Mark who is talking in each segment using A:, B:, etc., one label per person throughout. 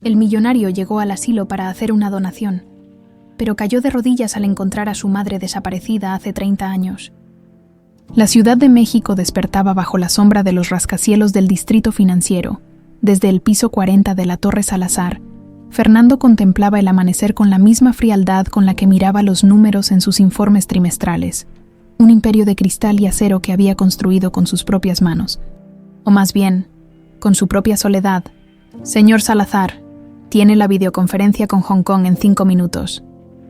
A: El millonario llegó al asilo para hacer una donación, pero cayó de rodillas al encontrar a su madre desaparecida hace 30 años. La Ciudad de México despertaba bajo la sombra de los rascacielos del Distrito Financiero. Desde el piso 40 de la Torre Salazar, Fernando contemplaba el amanecer con la misma frialdad con la que miraba los números en sus informes trimestrales, un imperio de cristal y acero que había construido con sus propias manos, o más bien, con su propia soledad. «Señor Salazar, tiene la videoconferencia con Hong Kong en 5 minutos»,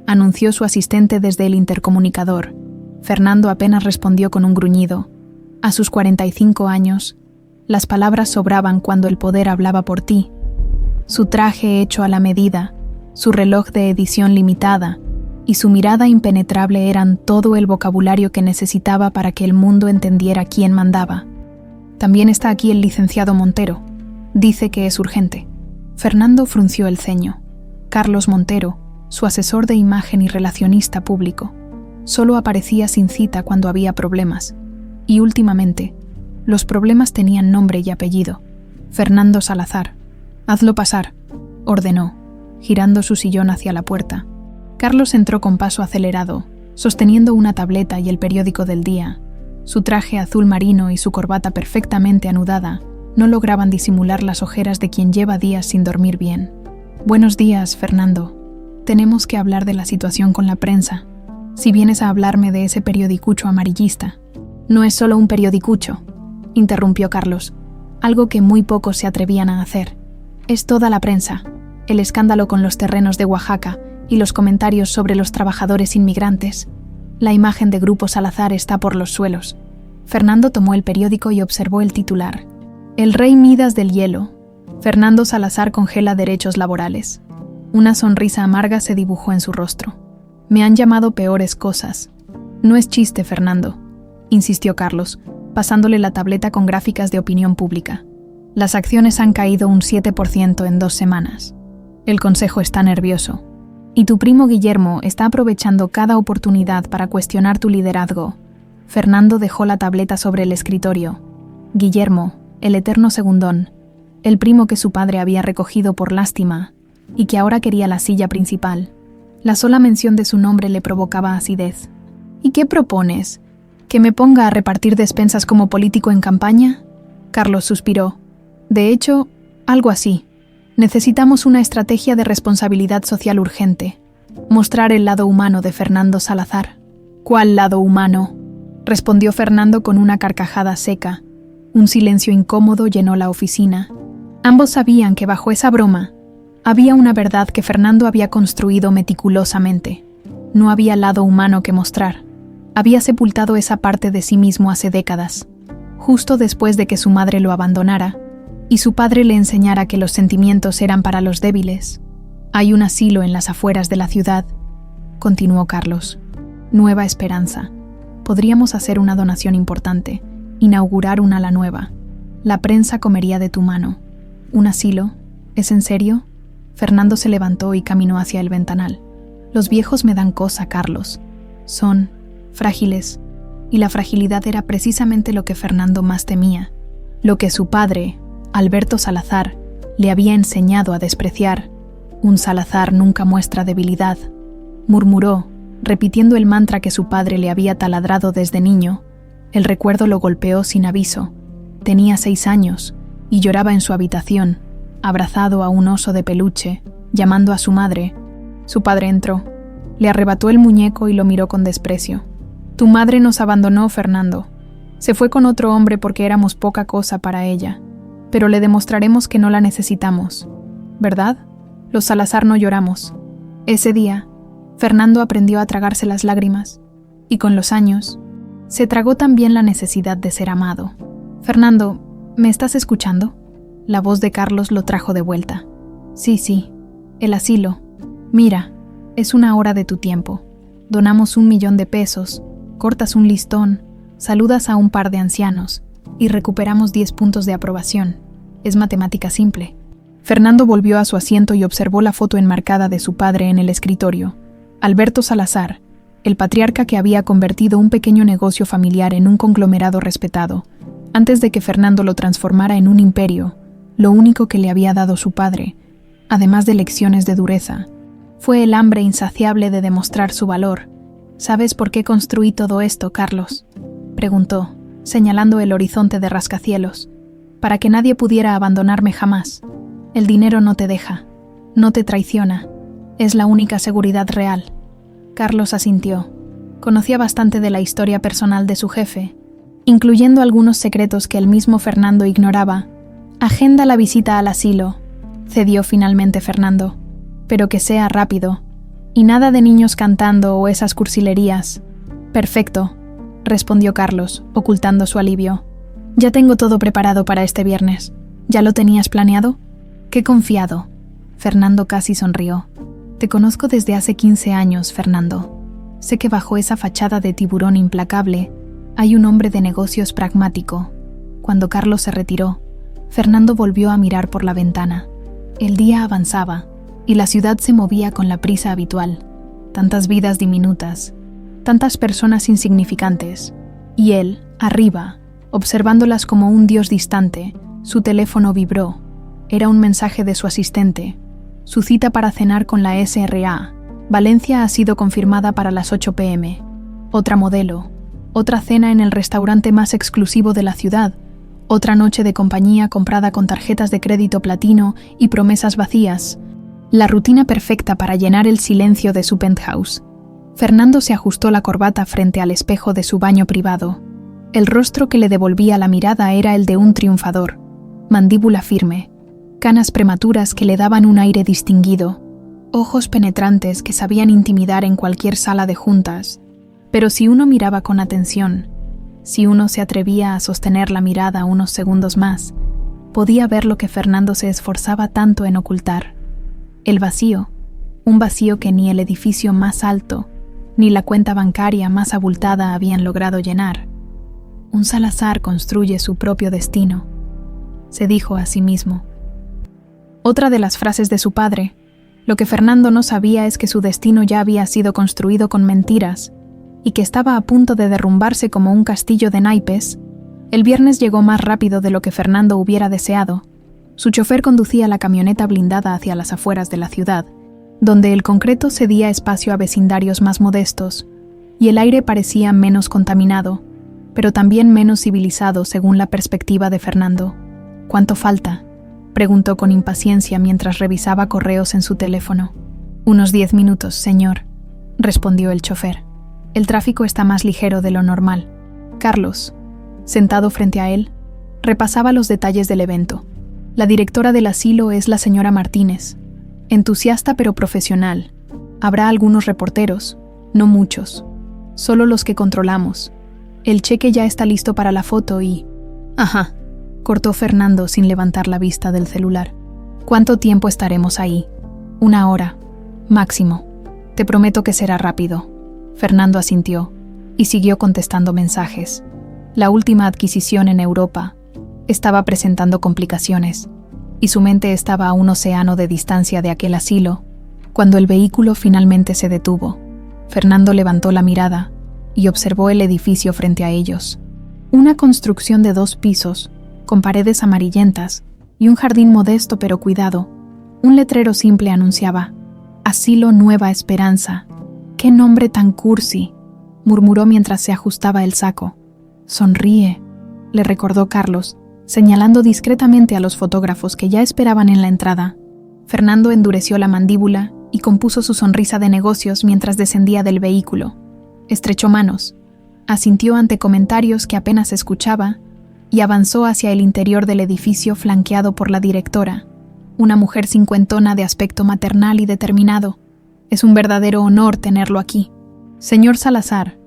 A: anunció su asistente desde el intercomunicador. Fernando apenas respondió con un gruñido. A sus 45 años, las palabras sobraban cuando el poder hablaba por ti. Su traje hecho a la medida, su reloj de edición limitada y su mirada impenetrable eran todo el vocabulario que necesitaba para que el mundo entendiera quién mandaba. «También está aquí el licenciado Montero. Dice que es urgente». Fernando frunció el ceño. Carlos Montero, su asesor de imagen y relacionista público, solo aparecía sin cita cuando había problemas. Y últimamente, los problemas tenían nombre y apellido. Fernando Salazar. «Hazlo pasar», ordenó, girando su sillón hacia la puerta. Carlos entró con paso acelerado, sosteniendo una tableta y el periódico del día. Su traje azul marino y su corbata perfectamente anudada no lograban disimular las ojeras de quien lleva días sin dormir bien. «Buenos días, Fernando. Tenemos que hablar de la situación con la prensa. Si vienes a hablarme de ese periodicucho amarillista». «No es solo un periodicucho», interrumpió Carlos, algo que muy pocos se atrevían a hacer. «Es toda la prensa, el escándalo con los terrenos de Oaxaca y los comentarios sobre los trabajadores inmigrantes. La imagen de Grupo Salazar está por los suelos». Fernando tomó el periódico y observó el titular. «El rey Midas del hielo. Fernando Salazar congela derechos laborales». Una sonrisa amarga se dibujó en su rostro. «Me han llamado peores cosas». «No es chiste, Fernando», insistió Carlos, pasándole la tableta con gráficas de opinión pública. «Las acciones han caído un 7% en 2 semanas. El Consejo está nervioso. Y tu primo Guillermo está aprovechando cada oportunidad para cuestionar tu liderazgo». Fernando dejó la tableta sobre el escritorio. Guillermo, el eterno segundón, el primo que su padre había recogido por lástima y que ahora quería la silla principal. La sola mención de su nombre le provocaba acidez. «¿Y qué propones? ¿Que me ponga a repartir despensas como político en campaña?». Carlos suspiró. «De hecho, algo así. Necesitamos una estrategia de responsabilidad social urgente. Mostrar el lado humano de Fernando Salazar». «¿Cuál lado humano?», respondió Fernando con una carcajada seca. Un silencio incómodo llenó la oficina. Ambos sabían que bajo esa broma había una verdad que Fernando había construido meticulosamente. No había lado humano que mostrar. Había sepultado esa parte de sí mismo hace décadas, justo después de que su madre lo abandonara y su padre le enseñara que los sentimientos eran para los débiles. «Hay un asilo en las afueras de la ciudad», continuó Carlos. «Nueva Esperanza. Podríamos hacer una donación importante, inaugurar un ala nueva. La prensa comería de tu mano». «¿Un asilo? ¿Es en serio?». Fernando se levantó y caminó hacia el ventanal. «Los viejos me dan cosa, Carlos. Son frágiles». Y la fragilidad era precisamente lo que Fernando más temía, lo que su padre, Alberto Salazar, le había enseñado a despreciar. «Un Salazar nunca muestra debilidad», murmuró, repitiendo el mantra que su padre le había taladrado desde niño. El recuerdo lo golpeó sin aviso. Tenía 6 años y lloraba en su habitación, abrazado a un oso de peluche, llamando a su madre. Su padre entró, le arrebató el muñeco y lo miró con desprecio. «Tu madre nos abandonó, Fernando. Se fue con otro hombre porque éramos poca cosa para ella, pero le demostraremos que no la necesitamos. ¿Verdad? Los Salazar no lloramos». Ese día, Fernando aprendió a tragarse las lágrimas, y con los años, se tragó también la necesidad de ser amado. «Fernando, ¿me estás escuchando?». La voz de Carlos lo trajo de vuelta. Sí, el asilo. Mira, es una hora de tu tiempo. Donamos 1 millón de pesos, cortas un listón, saludas a un par de ancianos y recuperamos 10 puntos de aprobación. Es matemática simple». Fernando volvió a su asiento y observó la foto enmarcada de su padre en el escritorio. Alberto Salazar, el patriarca que había convertido un pequeño negocio familiar en un conglomerado respetado, antes de que Fernando lo transformara en un imperio. Lo único que le había dado su padre además de lecciones de dureza, fue el hambre insaciable de demostrar su valor. ¿Sabes por qué construí todo esto, Carlos?, preguntó, señalando el horizonte de rascacielos. Para que nadie pudiera abandonarme jamás. El dinero no te deja, no te traiciona. Es la única seguridad real. Carlos asintió. Conocía bastante de la historia personal de su jefe, incluyendo algunos secretos que el mismo Fernando ignoraba. Agenda la visita al asilo, cedió finalmente Fernando. Pero que sea rápido. Y nada de niños cantando o esas cursilerías. Perfecto, respondió Carlos, ocultando su alivio. Ya tengo todo preparado para este viernes. ¿Ya lo tenías planeado? Qué confiado. Fernando casi sonrió. Te conozco desde hace 15 años, Fernando. Sé que bajo esa fachada de tiburón implacable hay un hombre de negocios pragmático. Cuando Carlos se retiró, Fernando volvió a mirar por la ventana. El día avanzaba y la ciudad se movía con la prisa habitual. Tantas vidas diminutas, tantas personas insignificantes. Y él, arriba, observándolas como un dios distante, su teléfono vibró. Era un mensaje de su asistente. Su cita para cenar con la SRA. Valencia ha sido confirmada para las 8 p.m. Otra modelo. Otra cena en el restaurante más exclusivo de la ciudad. Otra noche de compañía comprada con tarjetas de crédito platino y promesas vacías. La rutina perfecta para llenar el silencio de su penthouse. Fernando se ajustó la corbata frente al espejo de su baño privado. El rostro que le devolvía la mirada era el de un triunfador. Mandíbula firme, canas prematuras que le daban un aire distinguido, ojos penetrantes que sabían intimidar en cualquier sala de juntas. Pero si uno miraba con atención, si uno se atrevía a sostener la mirada unos segundos más, podía ver lo que Fernando se esforzaba tanto en ocultar. El vacío, un vacío que ni el edificio más alto, ni la cuenta bancaria más abultada habían logrado llenar. Un Salazar construye su propio destino, se dijo a sí mismo. Otra de las frases de su padre, lo que Fernando no sabía es que su destino ya había sido construido con mentiras y que estaba a punto de derrumbarse como un castillo de naipes. El viernes llegó más rápido de lo que Fernando hubiera deseado. Su chofer conducía la camioneta blindada hacia las afueras de la ciudad, donde el concreto cedía espacio a vecindarios más modestos y el aire parecía menos contaminado, pero también menos civilizado según la perspectiva de Fernando. ¿Cuánto falta?, preguntó con impaciencia mientras revisaba correos en su teléfono. Unos 10 minutos, señor, respondió el chofer. El tráfico está más ligero de lo normal. Carlos, sentado frente a él, repasaba los detalles del evento. La directora del asilo es la señora Martínez, entusiasta pero profesional. Habrá algunos reporteros, no muchos, solo los que controlamos. El cheque ya está listo para la foto y... Ajá, cortó Fernando sin levantar la vista del celular. ¿Cuánto tiempo estaremos ahí? 1 hora, máximo. Te prometo que será rápido. Fernando asintió y siguió contestando mensajes. La última adquisición en Europa estaba presentando complicaciones y su mente estaba a un océano de distancia de aquel asilo. Cuando el vehículo finalmente se detuvo, Fernando levantó la mirada y observó el edificio frente a ellos. Una construcción de 2 pisos, con paredes amarillentas y un jardín modesto pero cuidado. Un letrero simple anunciaba: Asilo Nueva Esperanza. ¡Qué nombre tan cursi!, murmuró mientras se ajustaba el saco. Sonríe, le recordó Carlos, señalando discretamente a los fotógrafos que ya esperaban en la entrada. Fernando endureció la mandíbula y compuso su sonrisa de negocios mientras descendía del vehículo. Estrechó manos, asintió ante comentarios que apenas escuchaba y avanzó hacia el interior del edificio flanqueado por la directora, una mujer cincuentona de aspecto maternal y determinado. Es un verdadero honor tenerlo aquí. Señor Salazar,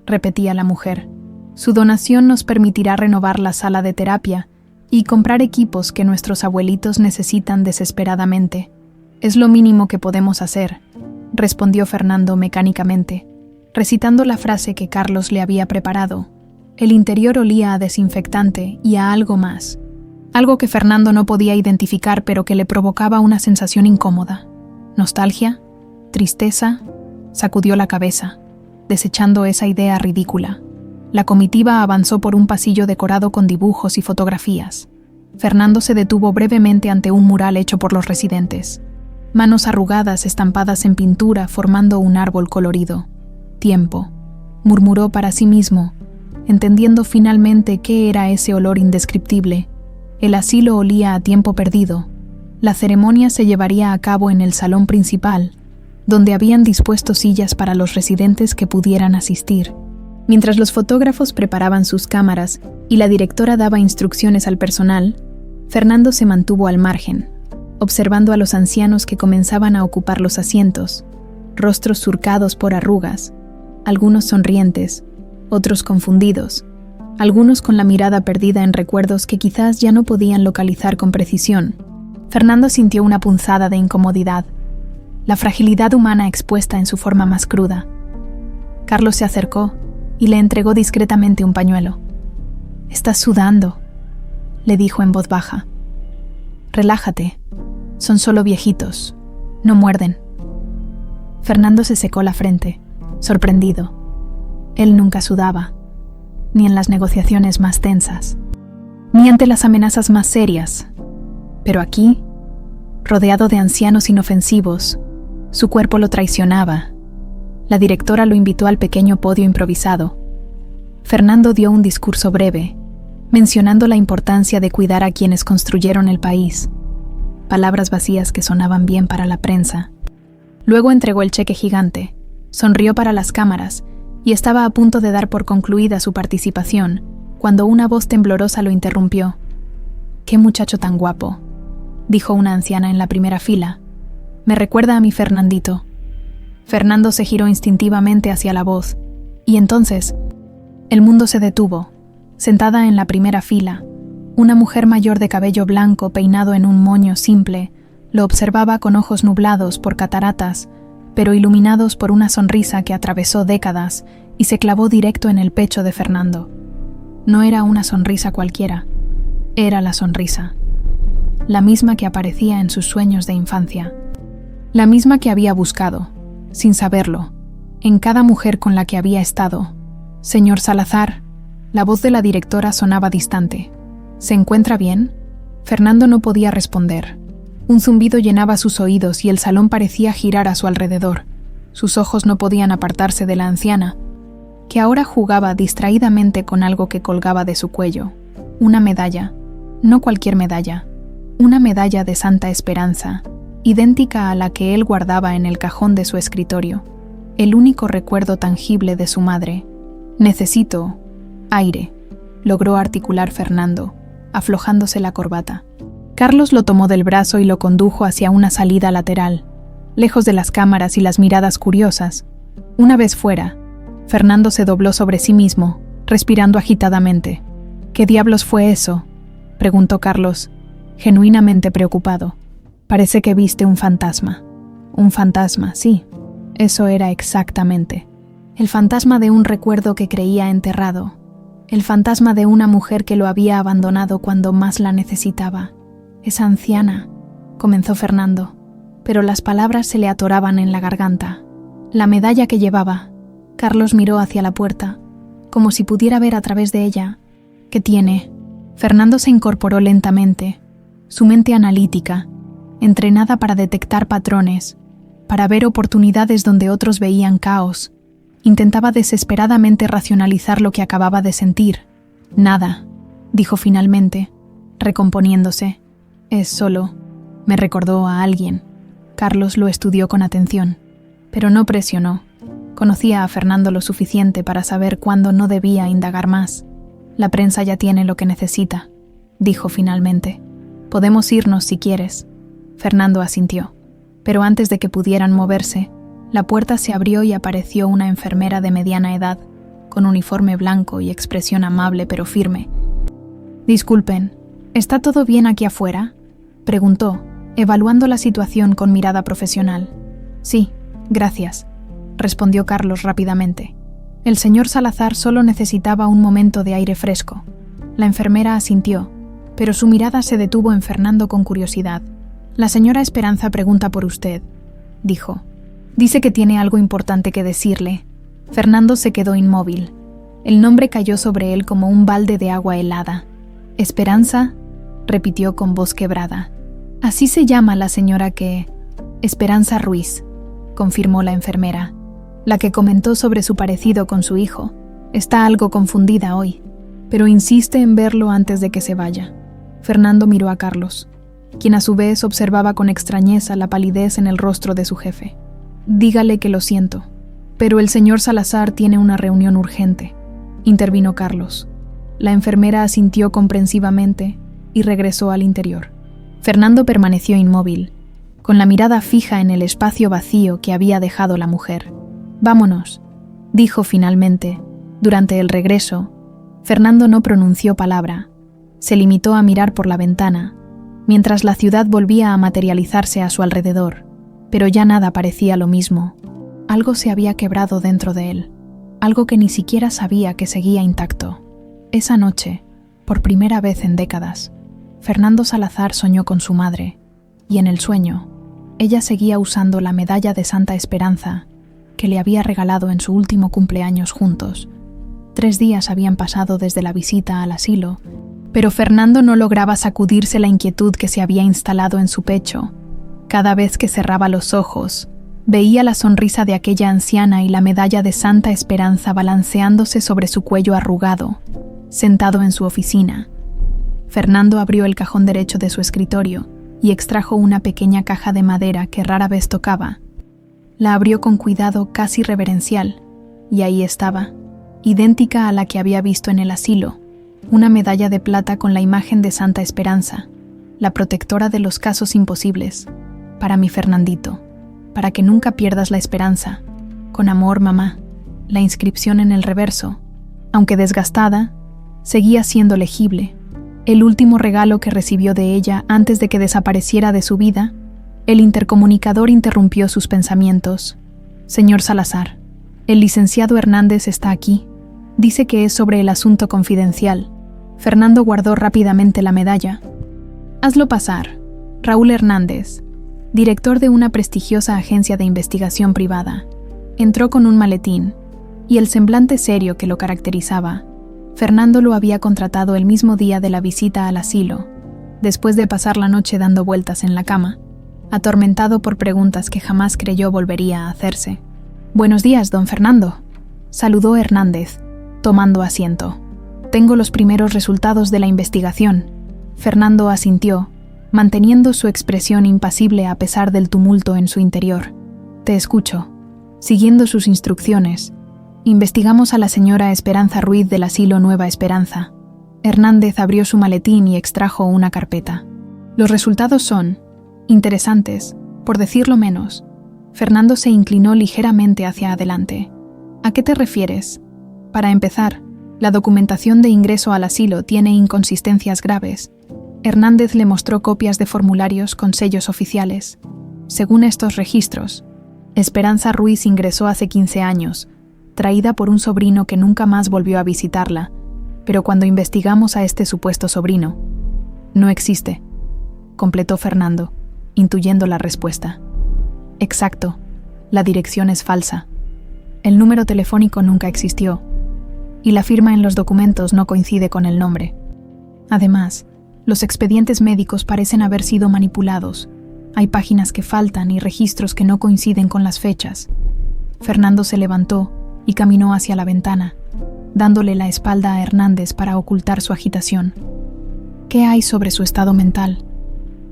A: repetía la mujer, su donación nos permitirá renovar la sala de terapia y comprar equipos que nuestros abuelitos necesitan desesperadamente. Es lo mínimo que podemos hacer, respondió Fernando mecánicamente, recitando la frase que Carlos le había preparado. El interior olía a desinfectante y a algo más, algo que Fernando no podía identificar pero que le provocaba una sensación incómoda. ¿Nostalgia? ¿Tristeza? Sacudió la cabeza, desechando esa idea ridícula. La comitiva avanzó por un pasillo decorado con dibujos y fotografías. Fernando se detuvo brevemente ante un mural hecho por los residentes. manos arrugadas estampadas en pintura formando un árbol colorido. Tiempo, murmuró para sí mismo, entendiendo finalmente qué era ese olor indescriptible. El asilo olía a tiempo perdido. La ceremonia se llevaría a cabo en el salón principal, donde habían dispuesto sillas para los residentes que pudieran asistir. Mientras los fotógrafos preparaban sus cámaras y la directora daba instrucciones al personal, Fernando se mantuvo al margen, observando a los ancianos que comenzaban a ocupar los asientos, rostros surcados por arrugas, algunos sonrientes, otros confundidos, algunos con la mirada perdida en recuerdos que quizás ya no podían localizar con precisión. Fernando sintió una punzada de incomodidad, la fragilidad humana expuesta en su forma más cruda. Carlos se acercó y le entregó discretamente un pañuelo. «Estás sudando», le dijo en voz baja. «Relájate, son solo viejitos, no muerden». Fernando se secó la frente, sorprendido. Él nunca sudaba, ni en las negociaciones más tensas, ni ante las amenazas más serias. Pero aquí, rodeado de ancianos inofensivos, su cuerpo lo traicionaba. La directora lo invitó al pequeño podio improvisado. Fernando dio un discurso breve, mencionando la importancia de cuidar a quienes construyeron el país. Palabras vacías que sonaban bien para la prensa. Luego entregó el cheque gigante, sonrió para las cámaras y estaba a punto de dar por concluida su participación, cuando una voz temblorosa lo interrumpió. «¡Qué muchacho tan guapo!», dijo una anciana en la primera fila. «Me recuerda a mi Fernandito». Fernando se giró instintivamente hacia la voz, y entonces el mundo se detuvo. Sentada en la primera fila, una mujer mayor de cabello blanco peinado en un moño simple lo observaba con ojos nublados por cataratas, pero iluminados por una sonrisa que atravesó décadas y se clavó directo en el pecho de Fernando. No era una sonrisa cualquiera, era la sonrisa, la misma que aparecía en sus sueños de infancia, la misma que había buscado, sin saberlo, en cada mujer con la que había estado. «Señor Salazar», la voz de la directora sonaba distante. «¿Se encuentra bien?». Fernando no podía responder. Un zumbido llenaba sus oídos y el salón parecía girar a su alrededor. Sus ojos no podían apartarse de la anciana, que ahora jugaba distraídamente con algo que colgaba de su cuello. Una medalla, no cualquier medalla, una medalla de Santa Esperanza, idéntica a la que él guardaba en el cajón de su escritorio, el único recuerdo tangible de su madre. «Necesito aire», logró articular Fernando, aflojándose la corbata. Carlos lo tomó del brazo y lo condujo hacia una salida lateral, lejos de las cámaras y las miradas curiosas. Una vez fuera, Fernando se dobló sobre sí mismo, respirando agitadamente. «¿Qué diablos fue eso?», preguntó Carlos, genuinamente preocupado. «Parece que viste un fantasma». «Un fantasma, sí. Eso era exactamente. El fantasma de un recuerdo que creía enterrado. El fantasma de una mujer que lo había abandonado cuando más la necesitaba. Esa anciana», comenzó Fernando, pero las palabras se le atoraban en la garganta. «La medalla que llevaba». Carlos miró hacia la puerta, como si pudiera ver a través de ella. «¿Qué tiene?». Fernando se incorporó lentamente, su mente analítica, entrenada para detectar patrones, para ver oportunidades donde otros veían caos. Intentaba desesperadamente racionalizar lo que acababa de sentir. «Nada», dijo finalmente, recomponiéndose. «Es solo, me recordó a alguien». Carlos lo estudió con atención, pero no presionó. Conocía a Fernando lo suficiente para saber cuándo no debía indagar más. «La prensa ya tiene lo que necesita», dijo finalmente. «Podemos irnos si quieres». Fernando asintió, pero antes de que pudieran moverse, la puerta se abrió y apareció una enfermera de mediana edad, con uniforme blanco y expresión amable pero firme. «Disculpen, ¿está todo bien aquí afuera?», preguntó, evaluando la situación con mirada profesional. «Sí, gracias», respondió Carlos rápidamente. El señor Salazar solo necesitaba un momento de aire fresco. La enfermera asintió, pero su mirada se detuvo en Fernando con curiosidad. «La señora Esperanza pregunta por usted», dijo. «Dice que tiene algo importante que decirle». Fernando se quedó inmóvil. El nombre cayó sobre él como un balde de agua helada. «¿Esperanza?», repitió con voz quebrada. «Así se llama la señora que...». Esperanza Ruiz, confirmó la enfermera, la que comentó sobre su parecido con su hijo. Está algo confundida hoy, pero insiste en verlo antes de que se vaya. Fernando miró a Carlos, quien a su vez observaba con extrañeza la palidez en el rostro de su jefe. Dígale que lo siento, pero el señor Salazar tiene una reunión urgente, intervino Carlos. La enfermera asintió comprensivamente y regresó al interior. Fernando permaneció inmóvil, con la mirada fija en el espacio vacío que había dejado la mujer. «Vámonos», dijo finalmente. Durante el regreso, Fernando no pronunció palabra. Se limitó a mirar por la ventana, mientras la ciudad volvía a materializarse a su alrededor, pero ya nada parecía lo mismo. Algo se había quebrado dentro de él, algo que ni siquiera sabía que seguía intacto. Esa noche, por primera vez en décadas, Fernando Salazar soñó con su madre, y en el sueño, ella seguía usando la medalla de Santa Esperanza que le había regalado en su último cumpleaños juntos. 3 días habían pasado desde la visita al asilo, pero Fernando no lograba sacudirse la inquietud que se había instalado en su pecho. Cada vez que cerraba los ojos, veía la sonrisa de aquella anciana y la medalla de Santa Esperanza balanceándose sobre su cuello arrugado, sentado en su oficina. Fernando abrió el cajón derecho de su escritorio y extrajo una pequeña caja de madera que rara vez tocaba. La abrió con cuidado casi reverencial, y ahí estaba, idéntica a la que había visto en el asilo, una medalla de plata con la imagen de Santa Esperanza, la protectora de los casos imposibles. Para mi Fernandito, para que nunca pierdas la esperanza. Con amor, mamá. La inscripción en el reverso, aunque desgastada, seguía siendo legible. El último regalo que recibió de ella antes de que desapareciera de su vida. El intercomunicador interrumpió sus pensamientos. Señor Salazar, el licenciado Hernández está aquí. Dice que es sobre el asunto confidencial. Fernando guardó rápidamente la medalla. Hazlo pasar. Raúl Hernández, director de una prestigiosa agencia de investigación privada. Entró con un maletín, y el semblante serio que lo caracterizaba. Fernando lo había contratado el mismo día de la visita al asilo, después de pasar la noche dando vueltas en la cama, atormentado por preguntas que jamás creyó volvería a hacerse. «Buenos días, don Fernando», saludó Hernández, tomando asiento. «Tengo los primeros resultados de la investigación». Fernando asintió, manteniendo su expresión impasible a pesar del tumulto en su interior. «Te escucho». Siguiendo sus instrucciones, investigamos a la señora Esperanza Ruiz del asilo Nueva Esperanza. Hernández abrió su maletín y extrajo una carpeta. Los resultados son interesantes, por decirlo menos. Fernando se inclinó ligeramente hacia adelante. ¿A qué te refieres? Para empezar, la documentación de ingreso al asilo tiene inconsistencias graves. Hernández le mostró copias de formularios con sellos oficiales. Según estos registros, Esperanza Ruiz ingresó hace 15 años, traída por un sobrino que nunca más volvió a visitarla, pero cuando investigamos a este supuesto sobrino, no existe, completó Fernando, intuyendo la respuesta. Exacto, la dirección es falsa. El número telefónico nunca existió, y la firma en los documentos no coincide con el nombre. Además, los expedientes médicos parecen haber sido manipulados. Hay páginas que faltan y registros que no coinciden con las fechas. Fernando se levantó y caminó hacia la ventana, dándole la espalda a Hernández para ocultar su agitación. ¿Qué hay sobre su estado mental?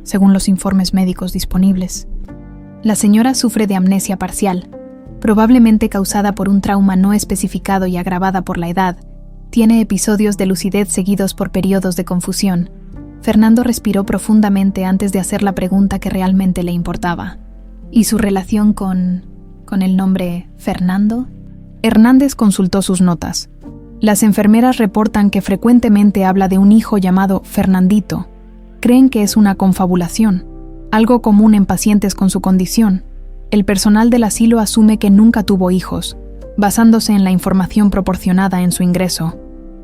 A: Según los informes médicos disponibles, la señora sufre de amnesia parcial, probablemente causada por un trauma no especificado y agravada por la edad. Tiene episodios de lucidez seguidos por periodos de confusión. Fernando respiró profundamente antes de hacer la pregunta que realmente le importaba. ¿Y su relación con el nombre Fernando? Hernández consultó sus notas. Las enfermeras reportan que frecuentemente habla de un hijo llamado Fernandito. Creen que es una confabulación, algo común en pacientes con su condición. El personal del asilo asume que nunca tuvo hijos, basándose en la información proporcionada en su ingreso.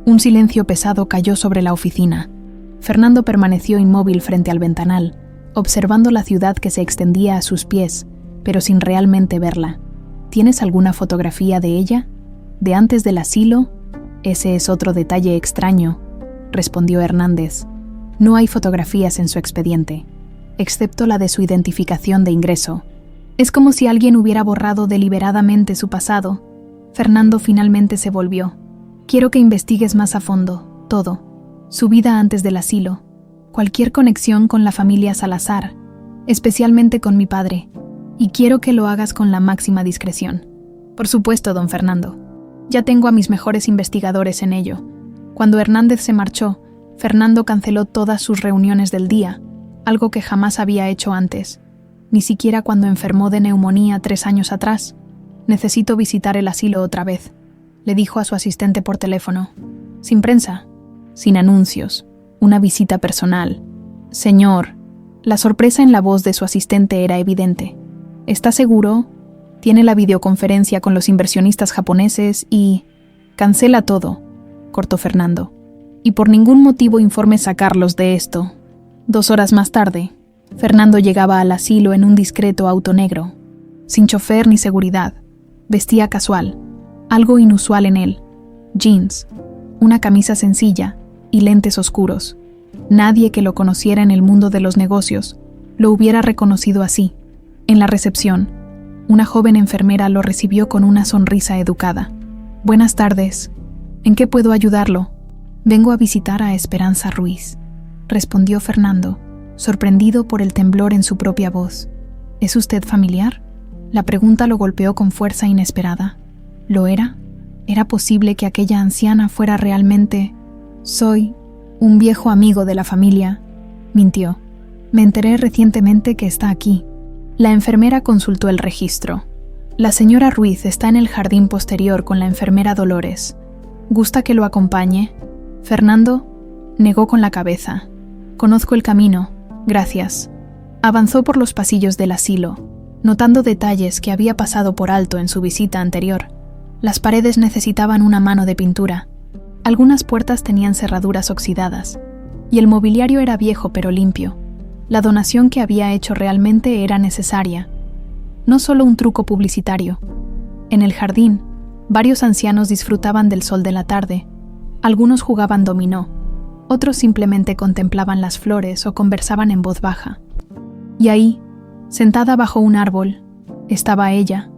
A: Un silencio pesado cayó sobre la oficina. Fernando permaneció inmóvil frente al ventanal, observando la ciudad que se extendía a sus pies, pero sin realmente verla. ¿Tienes alguna fotografía de ella? ¿De antes del asilo? Ese es otro detalle extraño, respondió Hernández. No hay fotografías en su expediente, excepto la de su identificación de ingreso, Es como si alguien hubiera borrado deliberadamente su pasado. Fernando finalmente se volvió. Quiero que investigues más a fondo, todo. Su vida antes del asilo, cualquier conexión con la familia Salazar, especialmente con mi padre, y quiero que lo hagas con la máxima discreción. Por supuesto, don Fernando. Ya tengo a mis mejores investigadores en ello. Cuando Hernández se marchó, Fernando canceló todas sus reuniones del día, algo que jamás había hecho antes, ni siquiera cuando enfermó de neumonía 3 años atrás. Necesito visitar el asilo otra vez, le dijo a su asistente por teléfono. Sin prensa, sin anuncios, una visita personal. Señor, la sorpresa en la voz de su asistente era evidente. ¿Está seguro? Tiene la videoconferencia con los inversionistas japoneses y... Cancela todo, cortó Fernando. Y por ningún motivo informes a Carlos de esto. 2 horas más tarde, Fernando llegaba al asilo en un discreto auto negro, sin chofer ni seguridad. Vestía casual, algo inusual en él. Jeans, una camisa sencilla y lentes oscuros. Nadie que lo conociera en el mundo de los negocios lo hubiera reconocido así. En la recepción, una joven enfermera lo recibió con una sonrisa educada. Buenas tardes. ¿En qué puedo ayudarlo? Vengo a visitar a Esperanza Ruiz, respondió Fernando, sorprendido por el temblor en su propia voz. ¿Es usted familiar? La pregunta lo golpeó con fuerza inesperada. ¿Lo era? ¿Era posible que aquella anciana fuera realmente... Soy un viejo amigo de la familia, mintió. Me enteré recientemente que está aquí. La enfermera consultó el registro. La señora Ruiz está en el jardín posterior con la enfermera Dolores. ¿Gusta que lo acompañe? Fernando negó con la cabeza. Conozco el camino, gracias. Avanzó por los pasillos del asilo, notando detalles que había pasado por alto en su visita anterior. Las paredes necesitaban una mano de pintura. Algunas puertas tenían cerraduras oxidadas, y el mobiliario era viejo pero limpio. La donación que había hecho realmente era necesaria, no solo un truco publicitario. En el jardín, varios ancianos disfrutaban del sol de la tarde. Algunos jugaban dominó, otros simplemente contemplaban las flores o conversaban en voz baja. Y ahí, sentada bajo un árbol, estaba ella,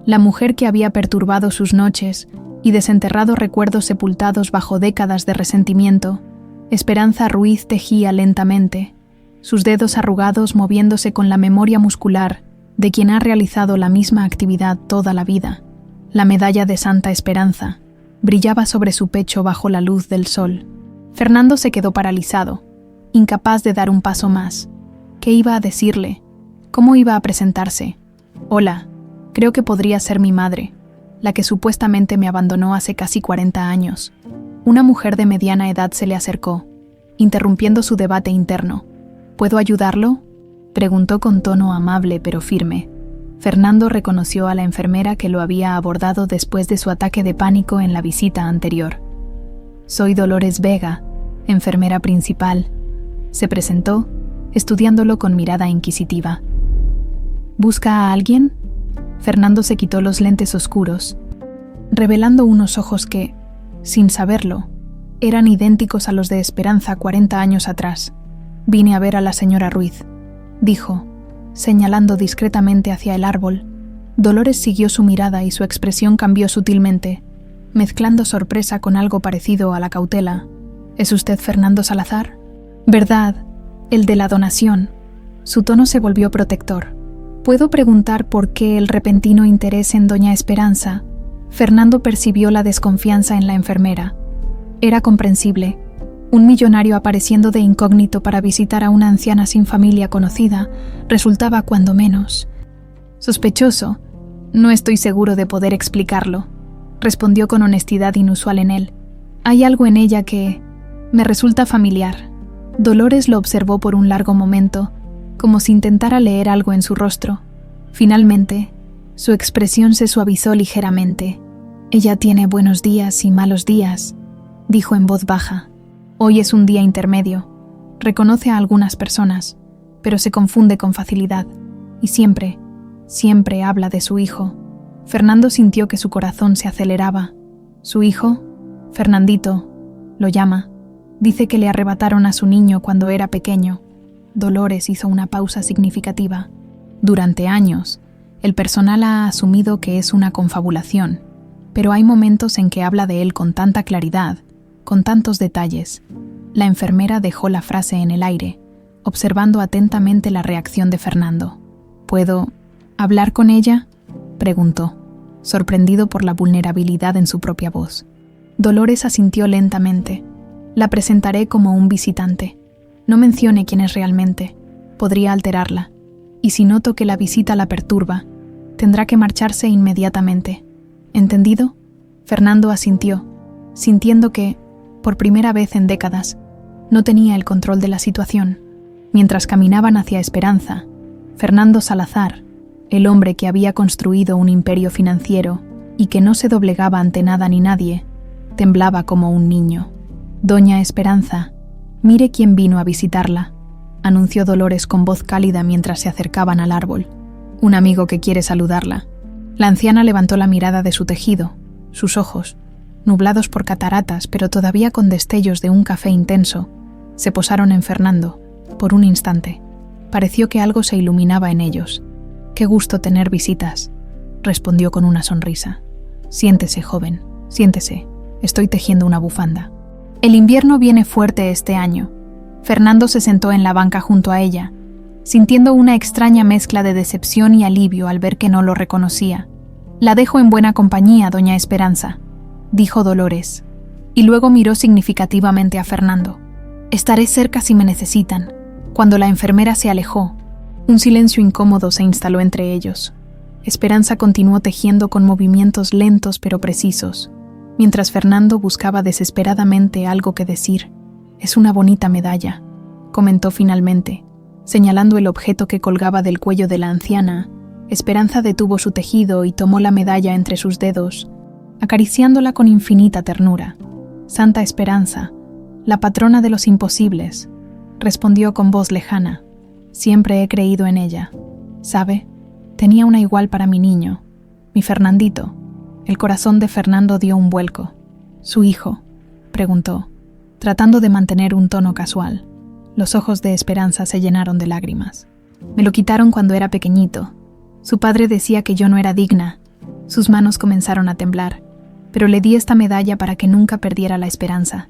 A: la mujer que había perturbado sus noches y desenterrado recuerdos sepultados bajo décadas de resentimiento. Esperanza Ruiz tejía lentamente, sus dedos arrugados moviéndose con la memoria muscular de quien ha realizado la misma actividad toda la vida. La medalla de Santa Esperanza brillaba sobre su pecho bajo la luz del sol. Fernando se quedó paralizado, incapaz de dar un paso más. ¿Qué iba a decirle? ¿Cómo iba a presentarse? Hola, creo que podría ser mi madre, la que supuestamente me abandonó hace casi 40 años. Una mujer de mediana edad se le acercó, interrumpiendo su debate interno. ¿Puedo ayudarlo?, preguntó con tono amable pero firme. Fernando reconoció a la enfermera que lo había abordado después de su ataque de pánico en la visita anterior. Soy Dolores Vega, enfermera principal. Se presentó, estudiándolo con mirada inquisitiva. ¿Busca a alguien? Fernando se quitó los lentes oscuros, revelando unos ojos que, sin saberlo, eran idénticos a los de Esperanza 40 años atrás. Vine a ver a la señora Ruiz, dijo, señalando discretamente hacia el árbol. Dolores siguió su mirada y su expresión cambió sutilmente, mezclando sorpresa con algo parecido a la cautela. ¿Es usted Fernando Salazar? ¿Verdad? El de la donación. Su tono se volvió protector. ¿Puedo preguntar por qué el repentino interés en doña Esperanza? Fernando percibió la desconfianza en la enfermera. Era comprensible. Un millonario apareciendo de incógnito para visitar a una anciana sin familia conocida resultaba cuando menos sospechoso. No estoy seguro de poder explicarlo, respondió con honestidad inusual en él. Hay algo en ella que me resulta familiar. Dolores lo observó por un largo momento, como si intentara leer algo en su rostro. Finalmente, su expresión se suavizó ligeramente. Ella tiene buenos días y malos días, dijo en voz baja. Hoy es un día intermedio. Reconoce a algunas personas, pero se confunde con facilidad. Y siempre habla de su hijo. Fernando sintió que su corazón se aceleraba. Su hijo, Fernandito, lo llama. Dice que le arrebataron a su niño cuando era pequeño. Dolores hizo una pausa significativa. Durante años, El personal ha asumido que es una confabulación, pero hay momentos en que habla de él con tanta claridad, con tantos detalles. La enfermera dejó la frase en el aire, observando atentamente la reacción de Fernando. ¿Puedo hablar con ella?, preguntó, sorprendido por la vulnerabilidad en su propia voz. Dolores asintió lentamente. La presentaré como un visitante. No mencione quién es realmente. Podría alterarla. Y si noto que la visita la perturba, tendrá que marcharse inmediatamente. ¿Entendido? Fernando asintió, sintiendo que, por primera vez en décadas, no tenía el control de la situación. Mientras caminaban hacia Esperanza, Fernando Salazar, el hombre que había construido un imperio financiero y que no se doblegaba ante nada ni nadie, temblaba como un niño. «Doña Esperanza, mire quién vino a visitarla», anunció Dolores con voz cálida mientras se acercaban al árbol. «Un amigo que quiere saludarla». La anciana levantó la mirada de su tejido, sus ojos, nublados por cataratas pero todavía con destellos de un café intenso, se posaron en Fernando, por un instante. Pareció que algo se iluminaba en ellos. «Qué gusto tener visitas», respondió con una sonrisa. «Siéntese, joven, siéntese. Estoy tejiendo una bufanda». «El invierno viene fuerte este año». Fernando se sentó en la banca junto a ella, sintiendo una extraña mezcla de decepción y alivio al ver que no lo reconocía. «La dejo en buena compañía, doña Esperanza», dijo Dolores, y luego miró significativamente a Fernando. «Estaré cerca si me necesitan». Cuando la enfermera se alejó, un silencio incómodo se instaló entre ellos. Esperanza continuó tejiendo con movimientos lentos pero precisos, mientras Fernando buscaba desesperadamente algo que decir. «Es una bonita medalla», comentó finalmente, señalando el objeto que colgaba del cuello de la anciana. Esperanza detuvo su tejido y tomó la medalla entre sus dedos, acariciándola con infinita ternura. «Santa Esperanza, la patrona de los imposibles», respondió con voz lejana. «Siempre he creído en ella. ¿Sabe? Tenía una igual para mi niño, mi Fernandito». El corazón de Fernando dio un vuelco. «¿Su hijo?», preguntó, tratando de mantener un tono casual. Los ojos de Esperanza se llenaron de lágrimas. «Me lo quitaron cuando era pequeñito. Su padre decía que yo no era digna». Sus manos comenzaron a temblar, pero le di esta medalla para que nunca perdiera la esperanza,